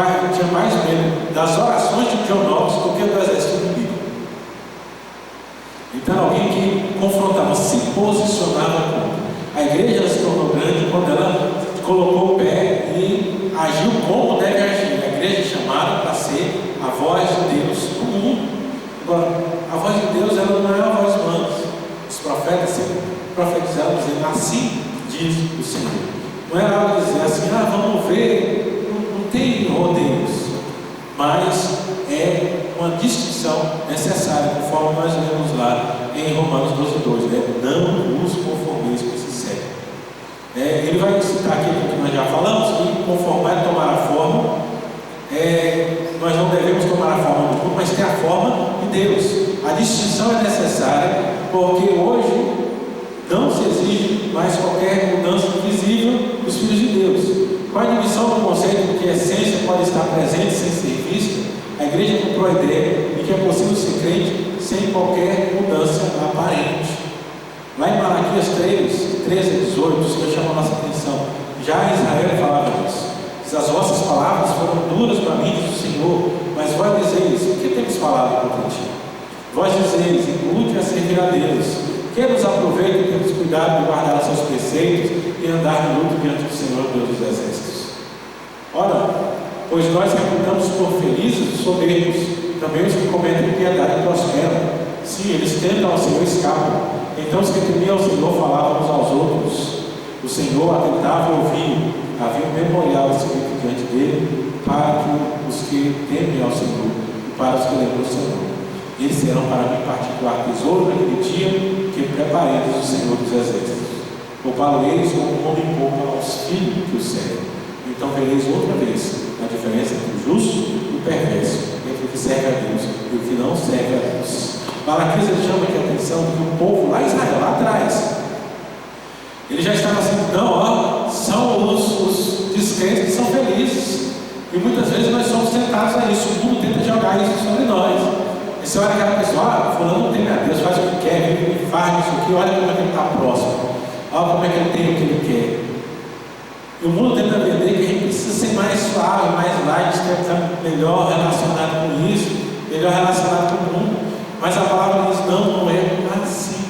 A: mais medo das orações de John Knox do que do exército inimigo. Então alguém que confrontava, se posicionava contra. A igreja se tornou grande quando ela colocou o pé e agiu como deve agir. A igreja é chamada para ser a voz de Deus no mundo. Agora, a voz de Deus ela não é uma voz mansa. Os profetas sempre profetizaram dizendo: assim diz o Senhor. Não era algo dizer assim: vamos ver, não tem rodeios, mas é uma distinção necessária, conforme nós lemos lá em Romanos 12:2, né? Não vos conformeis com esse século. Ele vai citar aqui o que nós já falamos, que conformar é tomar a forma. Nós não devemos tomar a forma do mundo, mas ter a forma de Deus. A distinção é necessária, porque hoje não se exige mais qualquer mudança visível dos filhos de Deus. Com a admissão do conceito de que a essência pode estar presente sem ser vista, a igreja comprou a ideia de que é possível ser crente sem qualquer mudança aparente. Lá em Malaquias 13 a 18, o Senhor chama a nossa atenção. Já Israel falava disso. As vossas palavras foram duras para mim, diz o Senhor, mas vós dizeis: o que temos falado contra ti? Vós dizeis: inútil é servir a Deus. Que nos aproveita e temos cuidado de guardar os seus preceitos e andar no luto diante do Senhor, Deus dos exércitos. Ora, pois nós reputamos por felizes os soberbos, também os que cometem impiedade e prosperam. Sim, eles tentam ao Senhor e escapam. Então os que temiam ao Senhor falavam uns aos outros. O Senhor atentava e ouvia. Havia um memorial escrito diante dele para os que temem ao Senhor e para os que lembram o Senhor. Eles serão para mim particular tesouro naquele dia que preparei, diz o Senhor dos exércitos. Poupá-lo-eis como um homem poupa aos filhos que o servem. Então vereis outra vez a diferença entre o justo e o perverso, entre o que serve a Deus e o que não serve a Deus. Malaquias chama aqui a atenção de que o povo lá em Israel, lá atrás, ele já estava assim: não, são os descrentes que são felizes. E muitas vezes nós somos tentados a isso. porque olha como é que ele está próximo, olha como é que ele tem o que ele quer. E o mundo tenta vender que a gente precisa ser mais suave, mais light, estar melhor relacionado com isso, melhor relacionado com o mundo. Mas a palavra diz: não é assim.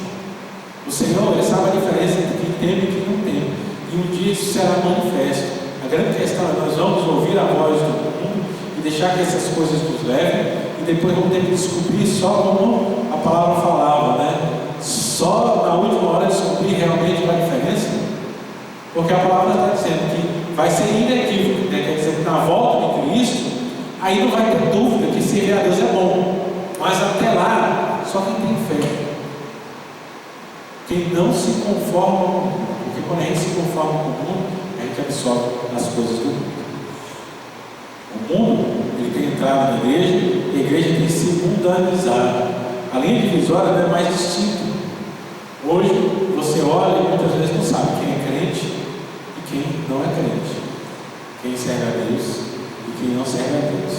A: O Senhor, Ele sabe a diferença entre quem teme e quem não teme. E um dia isso será manifesto. A grande questão é: nós vamos ouvir a voz do mundo e deixar que essas coisas nos levem, e depois vamos ter que descobrir só como a palavra falava, né? Só na última hora descobrir realmente a diferença. Porque a palavra está dizendo que vai ser inequívoco, né? Quer dizer que na volta de Cristo, aí não vai ter dúvida que servir a Deus é bom. Mas até lá, só quem tem fé. Quem não se conforma com o mundo. Porque quando a gente se conforma com o mundo, a gente absorve as coisas do mundo. O mundo, ele tem entrado na igreja, e a igreja tem se mundanizado. A linha divisória não é mais distinta. Hoje, você olha e muitas vezes não sabe quem é crente e quem não é crente. Quem serve a Deus e quem não serve a Deus.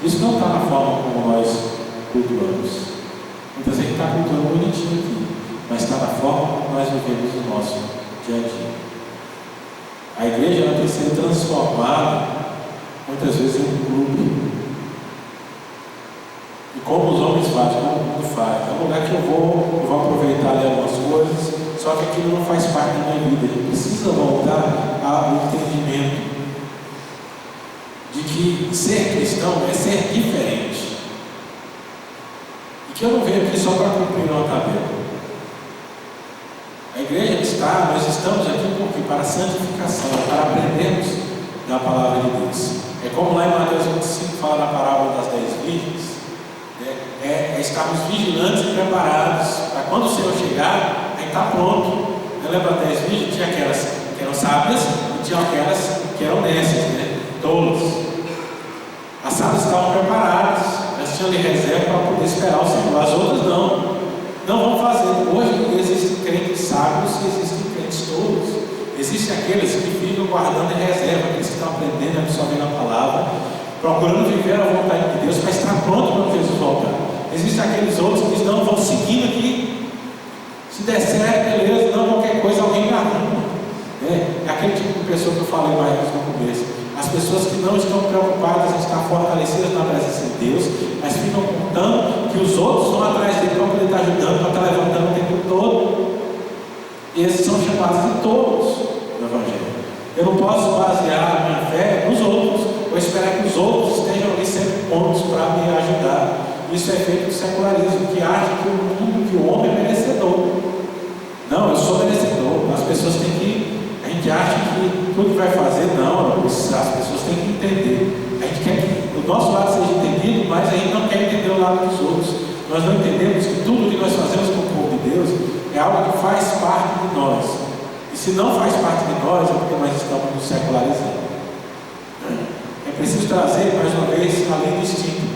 A: Isso não está na forma como nós cultuamos. Muitas vezes está cultuando bonitinho aqui, mas está na forma como nós vivemos o nosso dia a dia. A igreja ela tem que ser transformada muitas vezes em um clube. E como os homens fazem, como o mundo faz. É um lugar que eu vou aproveitar ali algumas coisas, só que aquilo não faz parte da minha vida. A gente precisa voltar ao entendimento de que ser cristão é ser diferente. E que eu não venho aqui só para cumprir uma tabela. A igreja nós estamos aqui porque para a santificação, para aprendermos da palavra de Deus. É como lá em Mateus 25 fala na parábola das 10 virgens, é estarmos vigilantes e preparados para quando o Senhor chegar, a gente está pronto. Lembra das 10 virgens? Tinha aquelas que eram sábias e tinha aquelas que eram nécias, tolas. As sábias estavam preparadas, elas tinham de reserva para poder esperar o Senhor. As outras não vão fazer. Hoje existem crentes sábios e existem crentes tolos. Existem aqueles que ficam guardando em reserva, aqueles que estão aprendendo, absorvendo a palavra, procurando viver a vontade de Deus para estar pronto quando Jesus voltar. Existem aqueles outros que não vão seguindo aqui. Se der certo, beleza, não, qualquer coisa alguém arruma. É aquele tipo de pessoa que eu falei mais no começo. As pessoas que não estão preocupadas em estar fortalecidas na presença de Deus, mas ficam contando que os outros vão atrás dele para poder estar ajudando, para estar levantando o tempo todo. E esses são chamados de tolos no Evangelho. Eu não posso basear a minha fé nos outros, ou esperar que os outros estejam ali sempre prontos para me ajudar. Isso é feito do secularismo, que acha que o mundo, que o homem é merecedor. Não, eu sou merecedor. As pessoas têm que. A gente acha que tudo que vai fazer, não, as pessoas têm que entender. A gente quer que o nosso lado seja entendido, mas a gente não quer entender o lado dos outros. Nós não entendemos que tudo que nós fazemos com o povo de Deus é algo que faz parte de nós. E se não faz parte de nós, é porque nós estamos nos secularizando. É preciso trazer, mais uma vez, a lei do instinto.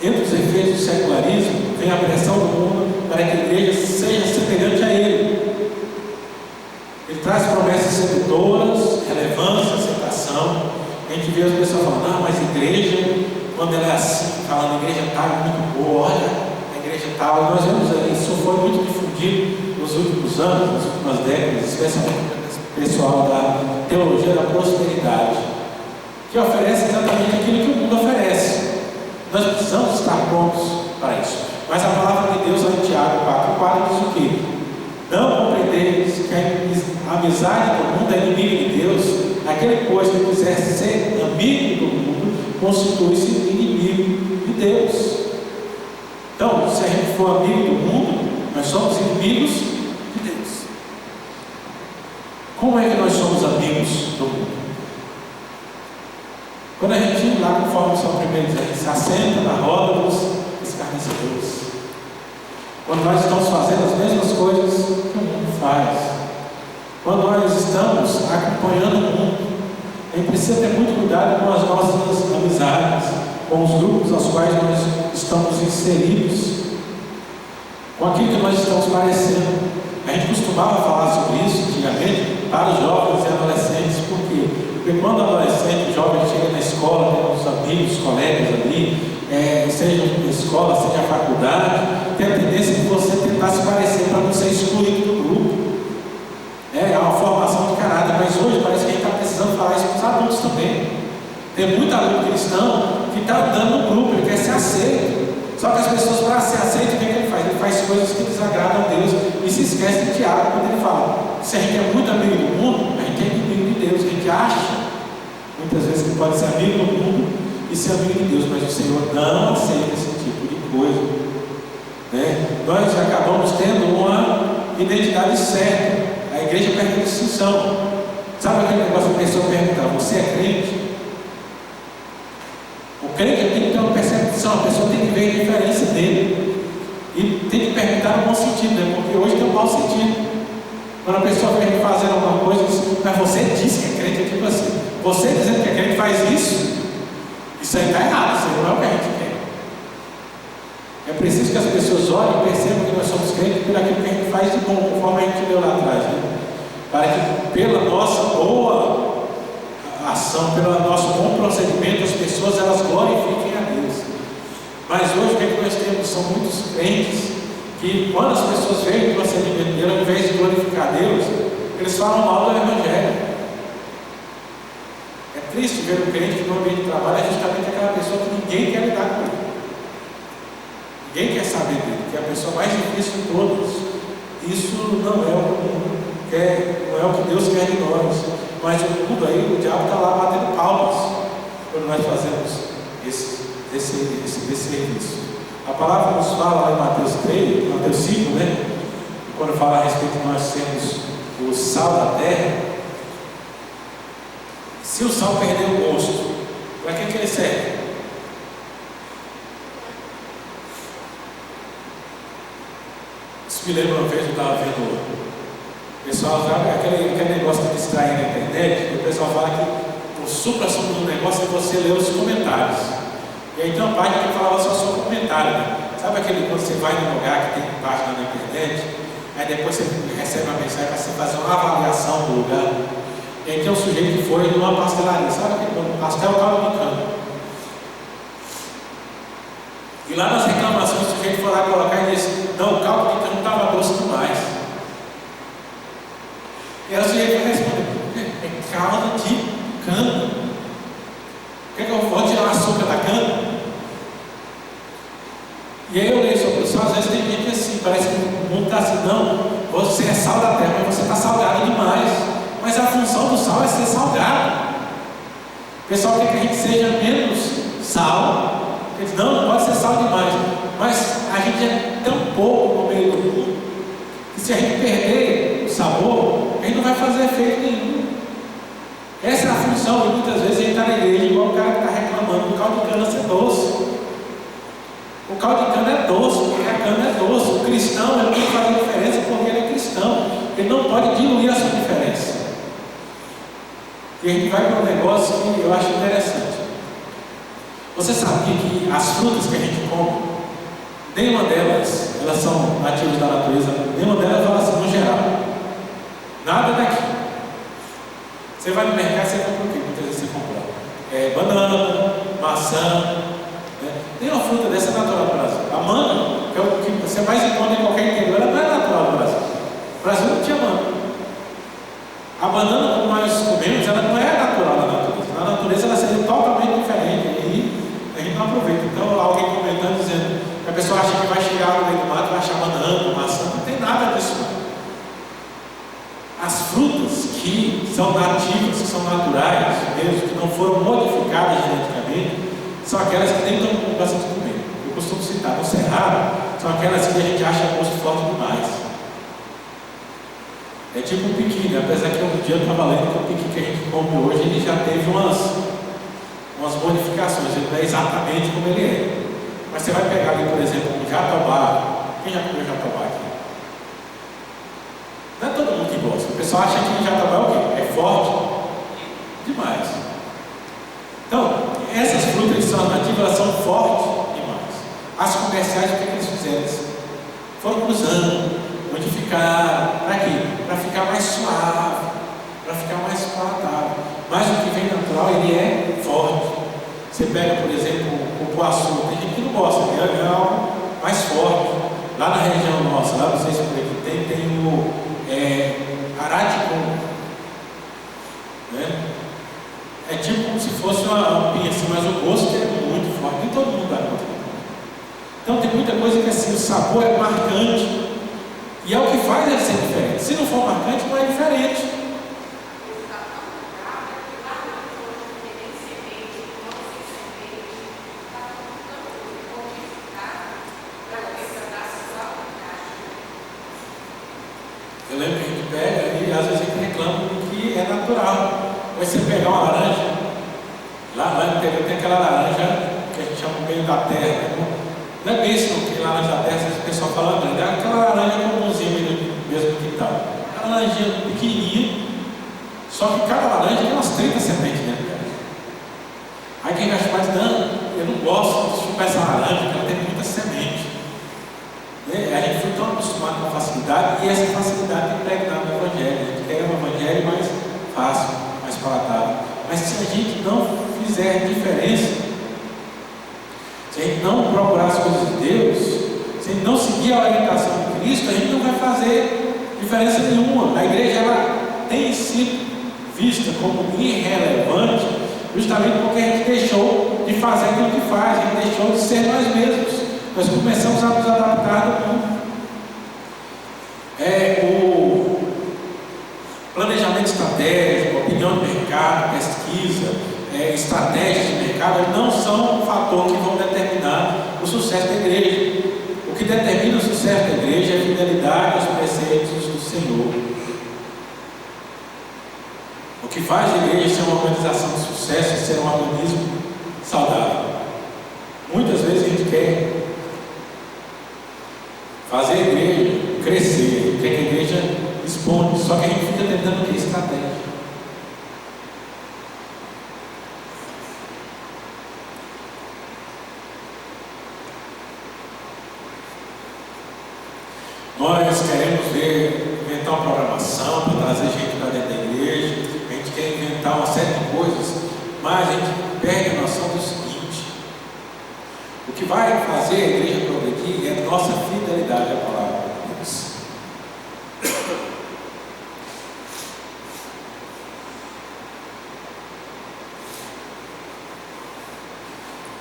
A: Entre os efeitos do secularismo, vem a pressão do mundo para que a igreja seja semelhante a ele. Ele traz promessas sedutoras, relevância, aceitação. A gente vê as pessoas falando: ah, mas a igreja, quando ela é assim, falando a igreja tal, é muito boa, olha, a igreja tal. E nós vemos aí, isso foi muito difundido nos últimos anos, nas últimas décadas, especialmente o pessoal da teologia da prosperidade, que oferece exatamente aquilo que o mundo oferece. Nós precisamos estar prontos para isso. Mas a palavra de Deus, lá em Tiago 4,4 diz o quê? Não compreendeis que a amizade do mundo é inimigo de Deus. Aquele, pois, que quiser ser amigo do mundo, constitui-se inimigo de Deus. Então, se a gente for amigo do mundo, nós somos inimigos de Deus. Como é que nós somos amigos do mundo? Quando a gente, lá conforme o Salmo 1 diz, a gente se assenta na roda dos escarnecedores. Quando nós estamos fazendo as mesmas coisas que o mundo faz. Quando nós estamos acompanhando o mundo, a gente precisa ter muito cuidado com as nossas amizades, com os grupos aos quais nós estamos inseridos, com aquilo que nós estamos parecendo. A gente costumava falar sobre isso antigamente para os jovens e adolescentes. Por quê? Porque quando o adolescente, o jovem chega na escola, tem uns amigos, colegas ali, seja na escola, seja na faculdade, tem a tendência de você tentar se parecer para adultos também. Tem muito adulto cristão que está andando no grupo, ele quer ser aceito. Só que as pessoas, para ser aceito, o que ele faz? Ele faz coisas que desagradam a Deus e se esquece de Tiago quando ele fala: se a gente é muito amigo do mundo, a gente é inimigo de Deus. A gente acha muitas vezes que pode ser amigo do mundo e ser amigo de Deus, mas o Senhor não aceita esse tipo de coisa, né? Nós acabamos tendo uma identidade certa. A igreja perde a distinção. Sabe aquele negócio da pessoa perguntar: você é crente? O crente tem que ter uma percepção, a pessoa tem que ver a diferença dele e tem que perguntar no bom sentido, né? Porque hoje tem um mau sentido. Quando a pessoa vem fazendo alguma coisa, diz: mas você disse que é crente, é tipo assim, você dizendo que é crente faz isso aí está errado, isso aí não é o que a gente quer. É preciso que as pessoas olhem e percebam que nós somos crentes por aquilo que a gente faz de bom, conforme a gente leu lá atrás, né? Para que pela nossa boa ação, pelo nosso bom procedimento, as pessoas elas glorifiquem a Deus. Mas hoje o que é que nós temos? São muitos crentes que, quando as pessoas veem o procedimento dele, ao invés de glorificar a Deus, eles falam mal do Evangelho. É triste ver um crente que no ambiente de trabalho é justamente aquela pessoa que ninguém quer lidar com ele. Ninguém quer saber dele, que é a pessoa mais difícil de todas. Isso não é o que Deus quer de nós. Mas o mundo aí, o diabo está lá batendo palmas quando nós fazemos esse serviço. A palavra nos fala lá em Mateus 3, Mateus 5, né? Quando fala a respeito de nós sermos o sal da terra. Se o sal perder o gosto, para que ele serve? Isso me lembra uma vez, eu estava vendo o pessoal, sabe, aquele negócio de distrair na internet. O pessoal fala que o supra-sumo do negócio é você ler os comentários. E aí tem uma página que falava só sobre comentário, né? Sabe aquele quando você vai num lugar que tem página na internet, aí depois você recebe uma mensagem para você fazer uma avaliação do lugar. E aí tem um sujeito que foi numa pastelaria, sabe aquele pastel caldo de cana. E lá nas reclamações o sujeito foi lá colocar e disse: não, o caldo de cana estava doce demais. E aí o sujeito respondeu: é caldo de cana. Quer que eu vou tirar o açúcar da cana? E aí eu leio sobre o sal, às vezes tem gente assim, parece que o mundo está assim: não, você é sal da terra, mas você está salgado demais. Mas a função do sal é ser salgado. O pessoal quer que a gente seja menos sal. Eles não pode ser sal demais. Mas a gente é tão pouco no meio do mundo que se a gente perder o sabor, a gente não vai fazer efeito nenhum. Essa é a função, e muitas vezes a gente está na igreja igual o cara que está reclamando do caldo de cana ser doce. O caldo de cana é doce, porque a cana é doce. O cristão ele tem que fazer diferença porque ele é cristão. Ele não pode diluir a sua diferença. E a gente vai para um negócio que eu acho interessante. Você sabia que as frutas que a gente come, nenhuma delas, elas são nativas da natureza, nenhuma delas fala assim no geral. Nada daqui. Você vai no mercado, você compra o quê? Muitas vezes você compra banana, maçã, né? Nenhuma fruta dessa é natural do Brasil. A manga, que é o que você mais encontra em qualquer interior, ela não é natural do Brasil. O Brasil não tinha manga. A banana, como nós comemos, ela não é natural da natureza. Na natureza ela seria totalmente diferente e a gente não aproveita. Então alguém comentando dizendo que a pessoa acha que vai chegar no meio do mato e vai achar banana, maçã, não tem nada disso. As frutas que são nativas, que são naturais mesmo, que não foram modificadas geneticamente, são aquelas que nem todo mundo gosta de comer. Eu costumo citar, no Cerrado, são aquelas que a gente acha gosto forte demais. É tipo um piqui, né? Apesar que um dia eu estava lendo que o piqui que a gente come hoje, ele já teve umas modificações, ele não é exatamente como ele é. Mas você vai pegar ali, por exemplo, um jatobá. Quem já comeu jatobá aqui? Não é todo mundo que gosta. O pessoal acha que jatobá é o quê? É forte demais. Então, essas frutas que são nativas, elas são fortes demais. As comerciais, o que eles fizeram? Eles foram cruzando, modificaram. Para quê? Para ficar mais suave, para ficar mais palatável. Mas o que vem natural, ele é forte. Você pega, por exemplo, o cupuaçu. Tem gente que não gosta, é algo mais forte. Lá na região nossa, lá não sei se por aqui tem o araticum, né? É tipo como se fosse uma pinha assim, mas o gosto é muito forte, nem todo mundo dá conta. Então tem muita coisa que assim, o sabor é marcante. E é o que faz ele ser diferente. Se não for marcante, não é diferente. Eu lembro que a gente pega e às vezes a gente reclama do que é natural. Mas você pegar uma laranja, lá no interior tem aquela laranja que a gente chama meio da terra. Não é bem isso, não, que laranja da terra, às vezes o pessoal fala, é aquela laranja comumzinha mesmo que tal. Aquela laranjinha pequenininha, só que cada laranja tem umas 30 sementes dentro dela. Aí quem acha mais, não, eu não gosto de chupar essa laranja, porque ela tem muita semente. A gente foi tão acostumado com a facilidade, e essa facilidade é impregnada no Evangelho. A gente quer um Evangelho mais fácil, mais palatável. Mas se a gente não fizer diferença, se a gente não procurar as coisas de Deus, se a gente não seguir a orientação de Cristo, a gente não vai fazer diferença nenhuma. A igreja ela tem sido vista como irrelevante, justamente porque a gente deixou de fazer aquilo que faz, a gente deixou de ser nós mesmos. Nós começamos a nos adaptar ao mundo. O planejamento estratégico, opinião de mercado, pesquisa, estratégias de mercado não são um fator que vão determinar o sucesso da igreja. O que determina o sucesso da igreja é a fidelidade aos preceitos do Senhor. O que faz a igreja ser uma organização de sucesso é ser um organismo saudável. Muitas vezes a gente quer fazer a igreja crescer, quer que a igreja exponha, só que a gente fica tentando ter estratégia. Nós queremos inventar uma programação para trazer gente para dentro da igreja, a gente quer inventar uma série de coisas, mas a gente perde a noção do seguinte: o que vai fazer a igreja progredir é a nossa fidelidade à palavra de Deus.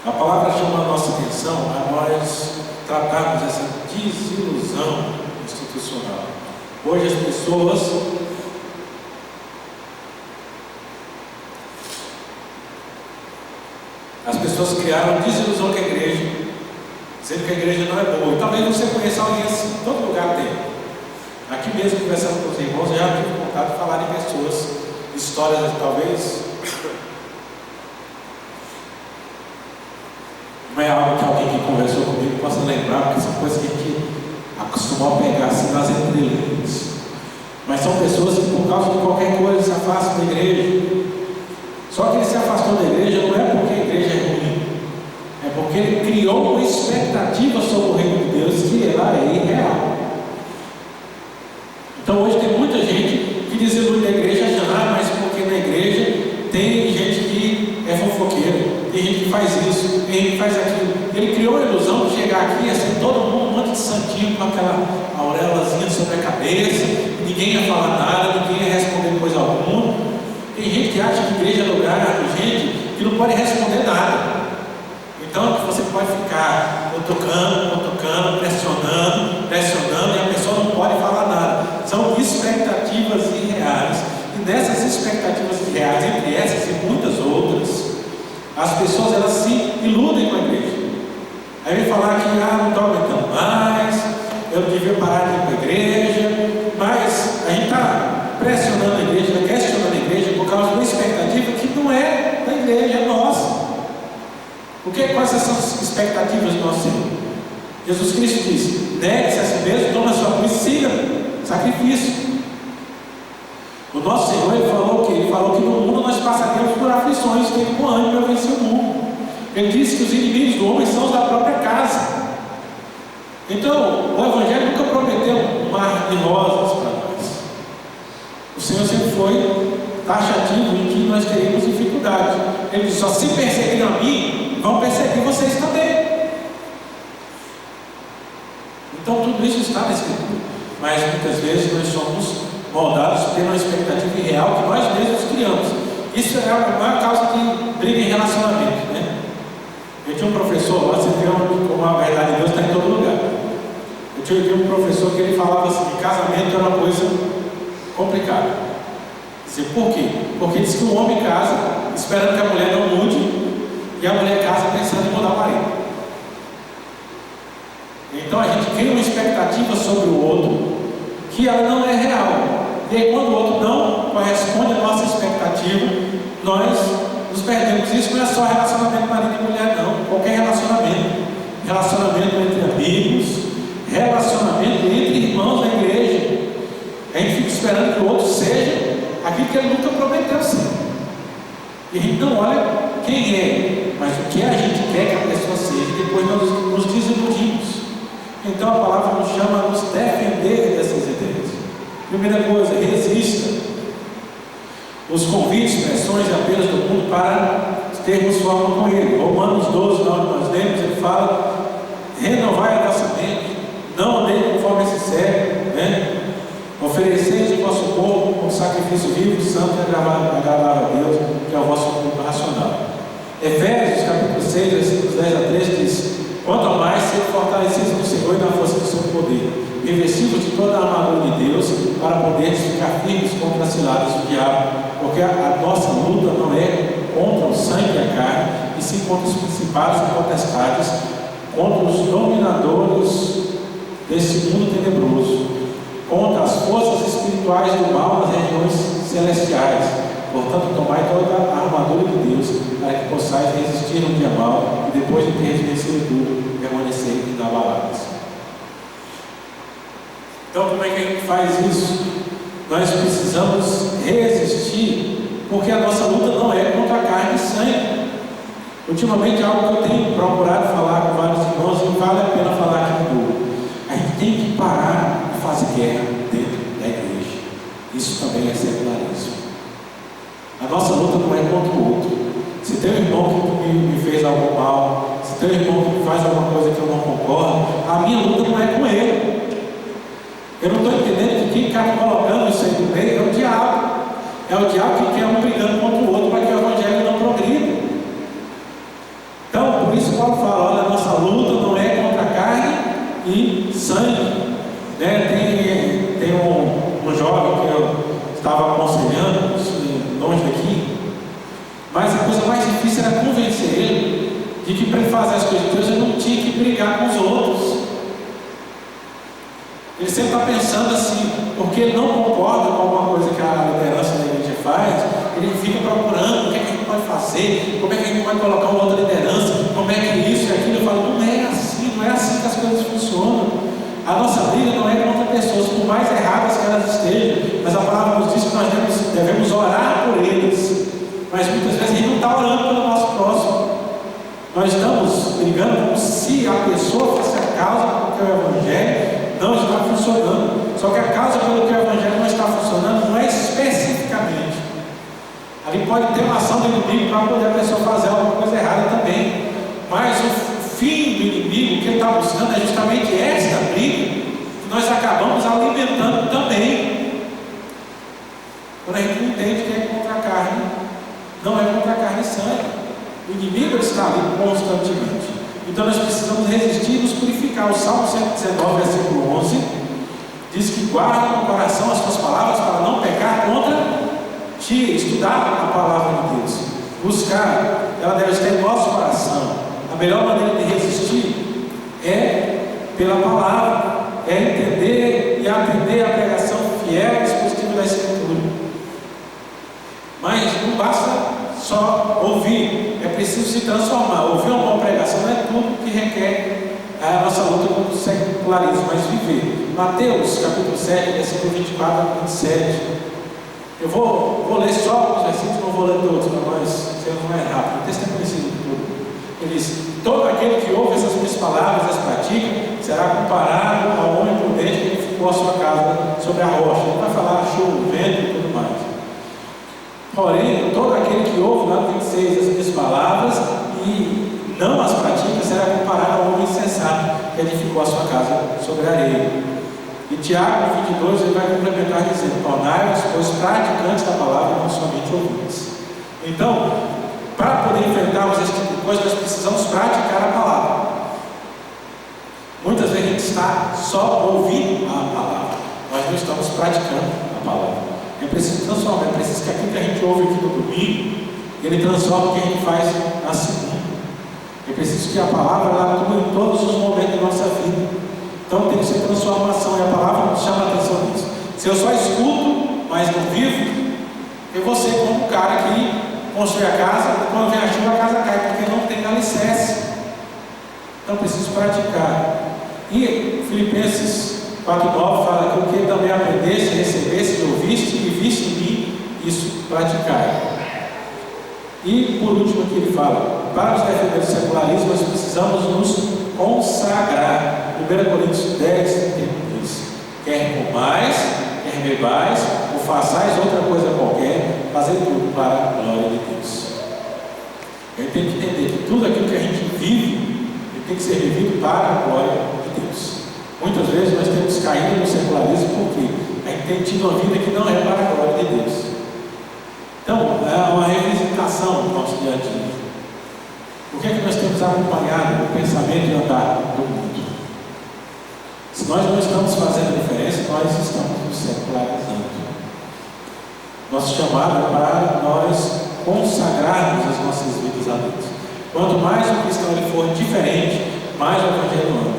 A: A palavra chama a nossa atenção a nós tratarmos essa desilusão institucional. Hoje as pessoas criaram desilusão com a igreja, dizendo que a igreja não é boa. E talvez você conheça alguém assim, todo lugar tem. Aqui mesmo, conversando com os irmãos, eu já tive vontade de falar de pessoas, histórias talvez. Não é algo que alguém que conversou comigo possa lembrar, porque são coisas que a gente acostumou a pegar assim nas entrelinhas. Mas são pessoas que por causa de qualquer coisa se afastam da igreja. Só que ele se afastou da igreja não é porque a igreja é ruim, é porque ele criou uma expectativa sobre o reino de Deus que ela é irreal. Então hoje tem muita gente que desilude da igreja achando, mas porque na igreja tem gente que é fofoqueira, tem gente que faz isso, tem gente que faz aquilo. Ele criou a ilusão de chegar aqui e assim, todo mundo um monte de santinho com aquela auréolazinha sobre a cabeça, ninguém ia falar nada, ninguém ia responder coisa alguma. Tem gente que acha que igreja é lugar de gente que não pode responder nada. Então você pode ficar tocando, pressionando, e a pessoa não pode falar nada. São expectativas irreais. E nessas expectativas irreais, entre essas e muitas outras, as pessoas elas se iludem com a igreja. Aí vem falar que não estou aguentando mais, eu devia parar de ir para a igreja, mas a gente está pressionando a igreja, questionando a igreja por causa de uma expectativa que não é da igreja, é nossa. Quais são as expectativas do nosso Senhor? Jesus Cristo disse: negue-se a si mesmo, toma a sua cruz e siga. Sacrifício. O nosso Senhor ele falou que no mundo nós passaríamos por aflições, tem um ano para vencer o mundo. Ele disse que os inimigos do homem são os da própria casa. Então, o Evangelho nunca prometeu um mar de rosas para nós. O Senhor sempre foi taxativo em que nós teríamos dificuldade. Ele disse: só se perseguirem a mim, vão perseguir vocês também. Então tudo isso está na Escritura. Mas muitas vezes nós somos moldados pela expectativa irreal que nós mesmos criamos. Isso é a maior causa de briga em relacionamento, né? Eu tinha um professor, você vê como a verdade de Deus está em todo lugar. Eu tinha um professor que ele falava assim, que casamento é uma coisa complicada. Dizia, por quê? Porque diz que o homem casa esperando que a mulher não mude e a mulher casa pensando em mudar o marido. Então a gente cria uma expectativa sobre o outro que ela não é real. E aí quando o outro não corresponde à nossa expectativa, nós nos perdemos. Isso não é só relacionamento marido e mulher, não. Qualquer relacionamento. Relacionamento entre amigos, relacionamento entre irmãos da igreja. A gente fica esperando que o outro seja aquilo que ele nunca prometeu ser. E a gente não olha quem é, mas o que a gente quer que a pessoa seja. E depois nós nos desiludimos. Então a palavra nos chama a nos defender dessas ideias. Primeira coisa, resista os convites, pressões e apelos do mundo para termos forma com ele. Romanos 12, nós lemos, ele fala: renovai a vossa mente, não andei conforme esse século, né? Ofereceis o vosso corpo como sacrifício vivo, santo e agradável a Deus, que é o vosso culto racional. Efésios capítulo 6, versículos 10 a 13 diz: quanto ao mais, ser fortalecidos no Senhor e na força do seu poder, revestidos de toda a armadura de Deus, para poderes ficar firmes contra as ciladas do diabo, porque a nossa luta não é contra o sangue e a carne, e sim contra os principados e potestades, contra os dominadores desse mundo tenebroso, contra as forças espirituais do mal nas regiões celestiais. Portanto, tomai toda a armadura de Deus, para que possais resistir no dia mau, e depois de ter vencido tudo, permanecer inabalados. Então, como é que a gente faz isso? Nós precisamos resistir, porque a nossa luta não é contra a carne e sangue. Ultimamente, algo que eu tenho procurado falar com vários irmãos, e vale a pena falar aqui no grupo. A gente tem que parar de fazer guerra dentro da igreja. Isso também é secularismo. A nossa luta não é contra o outro. Se tem um irmão que me fez algo mal, se tem um irmão que faz alguma coisa que eu não concordo, a minha luta não é com ele. Eu não estou entendendo que quem está colocando isso aí no meio é o diabo. É o diabo que quer um brigando contra o outro para que o evangelho não progrida. Então, por isso Paulo fala, olha, a nossa luta não é contra a carne e sangue. Né? Tem um jovem que eu estava aconselhando, longe daqui, mas a coisa mais difícil era convencer ele de que para ele fazer as coisas de Deus ele não tinha que brigar com os outros. Ele sempre está pensando assim, porque ele não concorda com alguma coisa que a liderança da igreja faz, ele fica procurando o que é que a gente pode fazer, como é que a gente pode colocar uma outra liderança, como é que isso e aquilo. Eu falo, não é assim que as coisas funcionam. A nossa briga não é contra pessoas, por mais erradas que elas estejam, mas a palavra nos diz que nós devemos orar por eles. Mas muitas vezes a gente não está orando pelo nosso próximo. Nós estamos brigando como se a pessoa fosse a causa porque o evangelho não está funcionando. Só que a causa pelo que o evangelho não está funcionando não é especificamente. Ali pode ter uma ação do inimigo para poder a pessoa fazer alguma coisa errada também. Mas o fim do inimigo, o que ele está buscando é justamente esta briga que nós acabamos alimentando também. Quando a gente não entende que é contra a carne, não é contra a carne e sangue. O inimigo está ali constantemente. Então nós precisamos resistir e nos purificar. O Salmo 119, versículo 11 diz que guarda no coração as tuas palavras para não pecar contra ti. Estudar a palavra de Deus, buscar, ela deve estar em nosso coração. A melhor maneira de resistir é pela palavra, é entender e atender a pregação fiel e expositiva da Escritura. Mas não basta só ouvir, é preciso se transformar. Ouvir uma boa pregação não é tudo que requer a nossa luta contra o secularismo, mas viver. Mateus capítulo 7, versículo 24 a 27. Eu vou ler só os versículos, não vou ler todos para nós sermos mais rápido. O texto é conhecido de tudo. Ele diz: todo aquele que ouve essas minhas palavras e as pratica será comparado ao homem prudente que edificou a sua casa sobre a rocha. Ele vai falar chuva, vento e tudo mais. Porém, todo aquele que ouve, lá no 26, as minhas palavras e não as pratica será comparado ao homem insensato que edificou a sua casa sobre a areia. E Tiago, no 22, ele vai complementar dizendo: tornai-vos, pois, praticantes da palavra, não somente ouvintes. Então, para poder enfrentarmos esse tipo de coisa, nós precisamos praticar a palavra. Muitas vezes a gente está só ouvindo a palavra, nós não estamos praticando a palavra. É preciso transformar, é preciso que aquilo que a gente ouve aqui no domingo, ele transforme o que a gente faz na segunda. É preciso que a palavra ela atua em todos os momentos da nossa vida. Então tem que ser transformação, e a palavra nos chama a atenção nisso. Se eu só escuto, mas não vivo, eu vou ser como um cara que constrói a casa, e quando vem a chuva a casa cai, porque não tem alicerce. Então preciso praticar. E Filipenses 4,9 fala que o que também aprendesse, recebesse, ouviste e viste em mim, isso praticar. E por último aqui ele fala, para nos defender do secularismo, nós precisamos nos consagrar. 1 Coríntios 10, diz: quer comais, quer bebais, ou façais outra coisa qualquer, fazer tudo para a glória de Deus. A gente tem que entender que tudo aquilo que a gente vive, tem que ser vivido para a glória de Deus. Muitas vezes nós temos caído no secularismo porque a gente tem tido uma vida que não é para a glória de Deus. Então, é uma revisitação do nosso dia a dia. O que é que nós temos acompanhado no pensamento e andar do mundo? Se nós não estamos fazendo a diferença, nós estamos nos secularizando. Nosso chamado é para nós consagrarmos as nossas vidas a Deus. Quanto mais o cristão ele for diferente, mais o evangelho anda.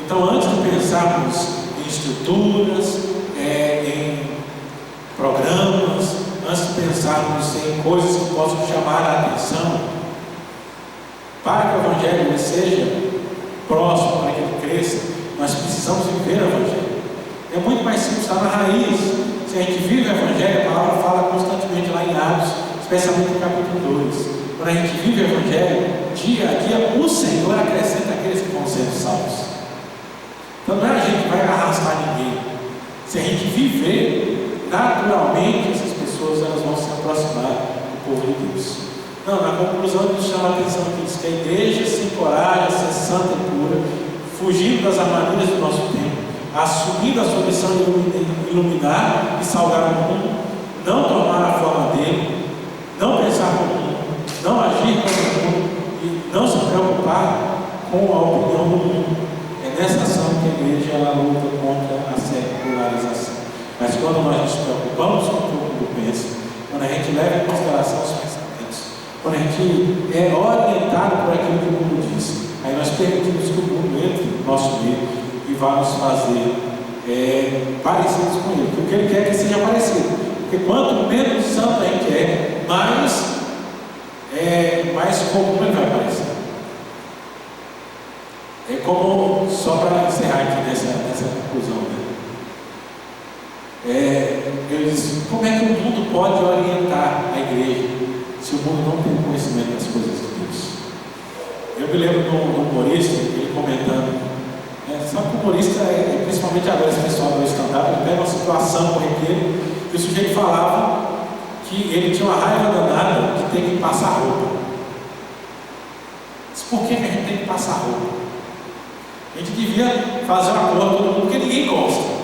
A: Então, antes de pensarmos em estruturas, em programas, antes de pensarmos em coisas que possam chamar a atenção, para que o evangelho ele seja próximo, para que ele cresça, nós precisamos viver o evangelho. É muito mais simples estar na raiz. Se a gente vive o evangelho, a palavra fala constantemente lá em Atos, especialmente no capítulo 2. Quando a gente vive o evangelho, dia a dia o Senhor acrescenta aqueles que vão sendo salvos. Então não é a gente que vai arrastar ninguém. Se a gente viver, naturalmente essas pessoas elas vão se aproximar do povo de Deus. Não, na conclusão nos chama a atenção que diz que a igreja se encoraja a ser santa e pura, fugindo das armadilhas do nosso tempo, assumindo a sua missão de iluminar e salvar o mundo, não tomar a forma dele, não pensar como o mundo, não agir como o mundo e não se preocupar com a opinião do mundo. É nessa ação que a igreja ela luta contra a secularização. Mas quando nós nos preocupamos com o que o mundo pensa, quando a gente leva em consideração os pensamentos, quando a gente é orientado por aquilo que o mundo diz, aí nós permitimos que o mundo entre no nosso meio e vá nos fazer parecidos com ele. Porque o que ele quer é que seja parecido. Porque quanto menos santo a gente é, mais comum ele vai parecer. É como, só para encerrar aqui nessa conclusão, eu disse, como é que o mundo pode orientar a igreja se o mundo não tem conhecimento das coisas de Deus? Eu me lembro de um humorista, ele comentando, sabe que o humorista, principalmente agora esse pessoal do stand-up, ele pega uma situação corriqueira e o sujeito falava que ele tinha uma raiva danada de ter que passar roupa. Mas por que a gente tem que passar roupa? A gente devia fazer um acordo com todo mundo, porque ninguém gosta.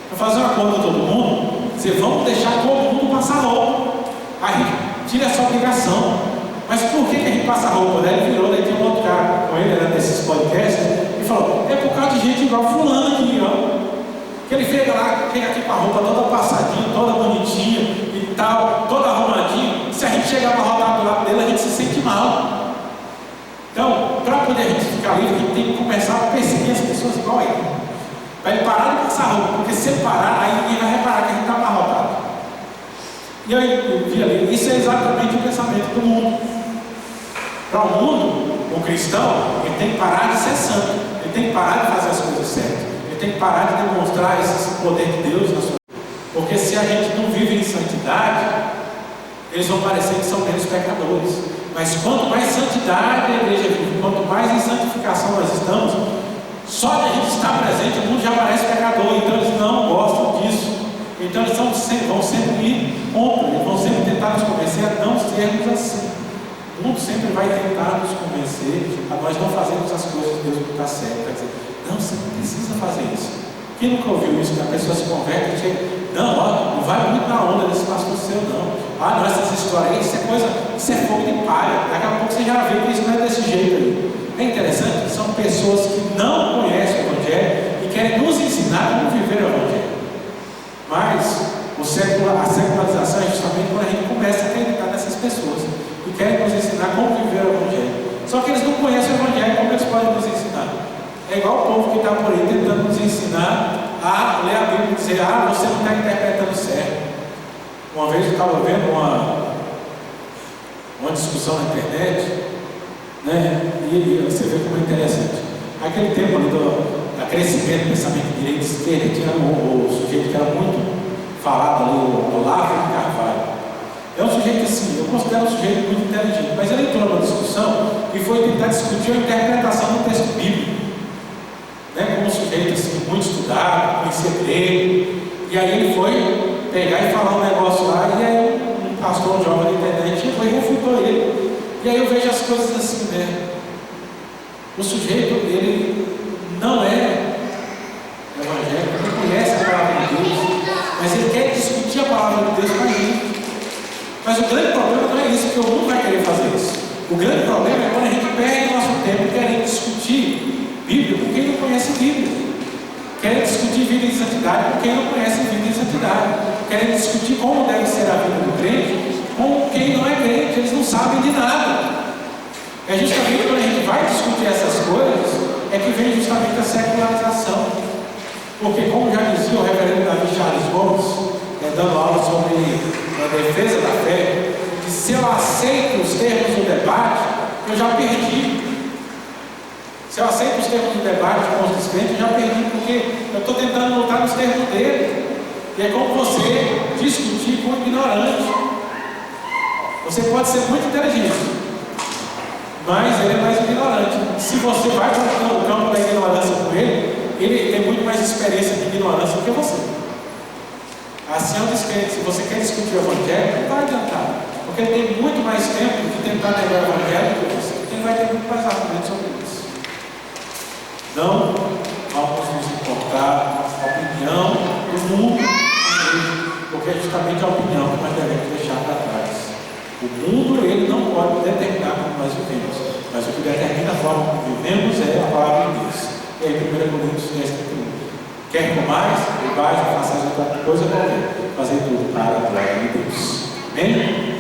A: Para fazer um acordo com todo mundo, vocês vão deixar todo mundo passar roupa. Aí tira essa obrigação. Mas por que a gente passa roupa? Daí ele virou, daí tinha um outro cara com ele, era desses podcasts, e falou, é por causa de gente igual fulano aqui, ó. Que ele chega aqui com a roupa toda passadinha, toda bonitinha e tal, toda arrumadinha. Se a gente chegar para rodar do lado dele, a gente se sente mal. Então, para poder a gente ficar livre, a gente tem que começar a perseguir as pessoas igual a ele. Para ele parar de passar roupa, porque se ele parar, aí ninguém vai reparar que a gente está amarrotado. E aí, eu vi ali, isso é exatamente o pensamento do mundo. Para o mundo, o cristão, ele tem que parar de ser santo, ele tem que parar de fazer as coisas certas, ele tem que parar de demonstrar esse poder de Deus na sua vida. Porque se a gente não vive em santidade, eles vão parecer que são menos pecadores. Mas quanto mais santidade a igreja vive, quanto mais em santificação nós estamos, só de a gente estar presente, o mundo já parece pecador, então eles não gostam disso. Então eles vão sempre ir contra, eles vão sempre tentar nos convencer a não sermos assim. O mundo sempre vai tentar nos convencer a nós não fazermos as coisas de Deus que está certo. Quer dizer, não, você não precisa fazer isso. Quem nunca ouviu isso? Que a pessoa se converte e chega, Não, ó, não vai muito na onda desse pastor seu, não. Ah, não, essas histórias aí, isso é fogo de palha. Daqui a pouco você já vê que isso não é desse jeito aí. É interessante, são pessoas que não conhecem o Evangelho e querem nos ensinar como viver o Evangelho. Mas a secularização é justamente quando a gente começa a acreditar nessas pessoas e querem nos ensinar como viver o Evangelho. Só que eles não conhecem o Evangelho, como eles podem nos ensinar? É igual o povo que está por aí tentando nos ensinar a ler a Bíblia e dizer: ah, você não está interpretando certo. Uma vez eu estava vendo uma discussão na internet, né? E você vê como é interessante. Aquele tempo ali do crescimento do pensamento direito e esquerda, tinha o sujeito que era muito falado ali, o Olavo de Carvalho. É um sujeito assim, eu considero um sujeito muito inteligente, mas ele entrou numa discussão e foi tentar discutir a interpretação do texto bíblico, né? Como um sujeito assim, muito estudado, conhecia grego, e aí ele foi pegar e falar um negócio lá, e aí um pastor jovem na internet chegou e refutou ele. E aí eu vejo as coisas assim, né? O sujeito, ele não é evangélico, não conhece a palavra de Deus, mas ele quer discutir a palavra de Deus com a gente. Mas o grande problema não é isso, que o mundo vai querer fazer isso. O grande problema é quando a gente perde o nosso tempo querendo discutir Bíblia com quem não conhece Bíblia. Querendo discutir vida em santidade com quem não conhece vida em santidade. Querendo discutir como deve ser a vida do crente com quem não é crente. Eles não sabem de nada. É justamente quando a gente vai discutir essas coisas é que vem justamente a secularização. Porque, como já dizia o reverendo Davi Charles Gomes, dando aula sobre a defesa da fé, que se eu aceito os termos do debate, eu já perdi. Se eu aceito os termos do debate com os descrentes, eu já perdi, porque eu estou tentando lutar nos termos dele. E é como você discutir com o ignorante. Você pode ser muito inteligente, mas ele é mais ignorante. Se você vai para o campo da ignorância com ele, ele tem muito mais experiência de ignorância do que você. Assim é o descrente. Se você quer discutir o Evangelho, não vai adiantar, porque ele tem muito mais tempo de tentar negar o Evangelho do que você. Ele vai ter muito mais argumentos sobre isso. Não vamos nos importar com a opinião do mundo, porque é justamente a opinião que nós devemos deixar para trás. O mundo, ele não pode determinar como nós vivemos, mas o que determina a forma como vivemos é a palavra de Deus. E aí, 1 Coríntios 10:31. Quer comais, bebais, façais outra coisa qualquer, fazer tudo para a glória de Deus. Amém?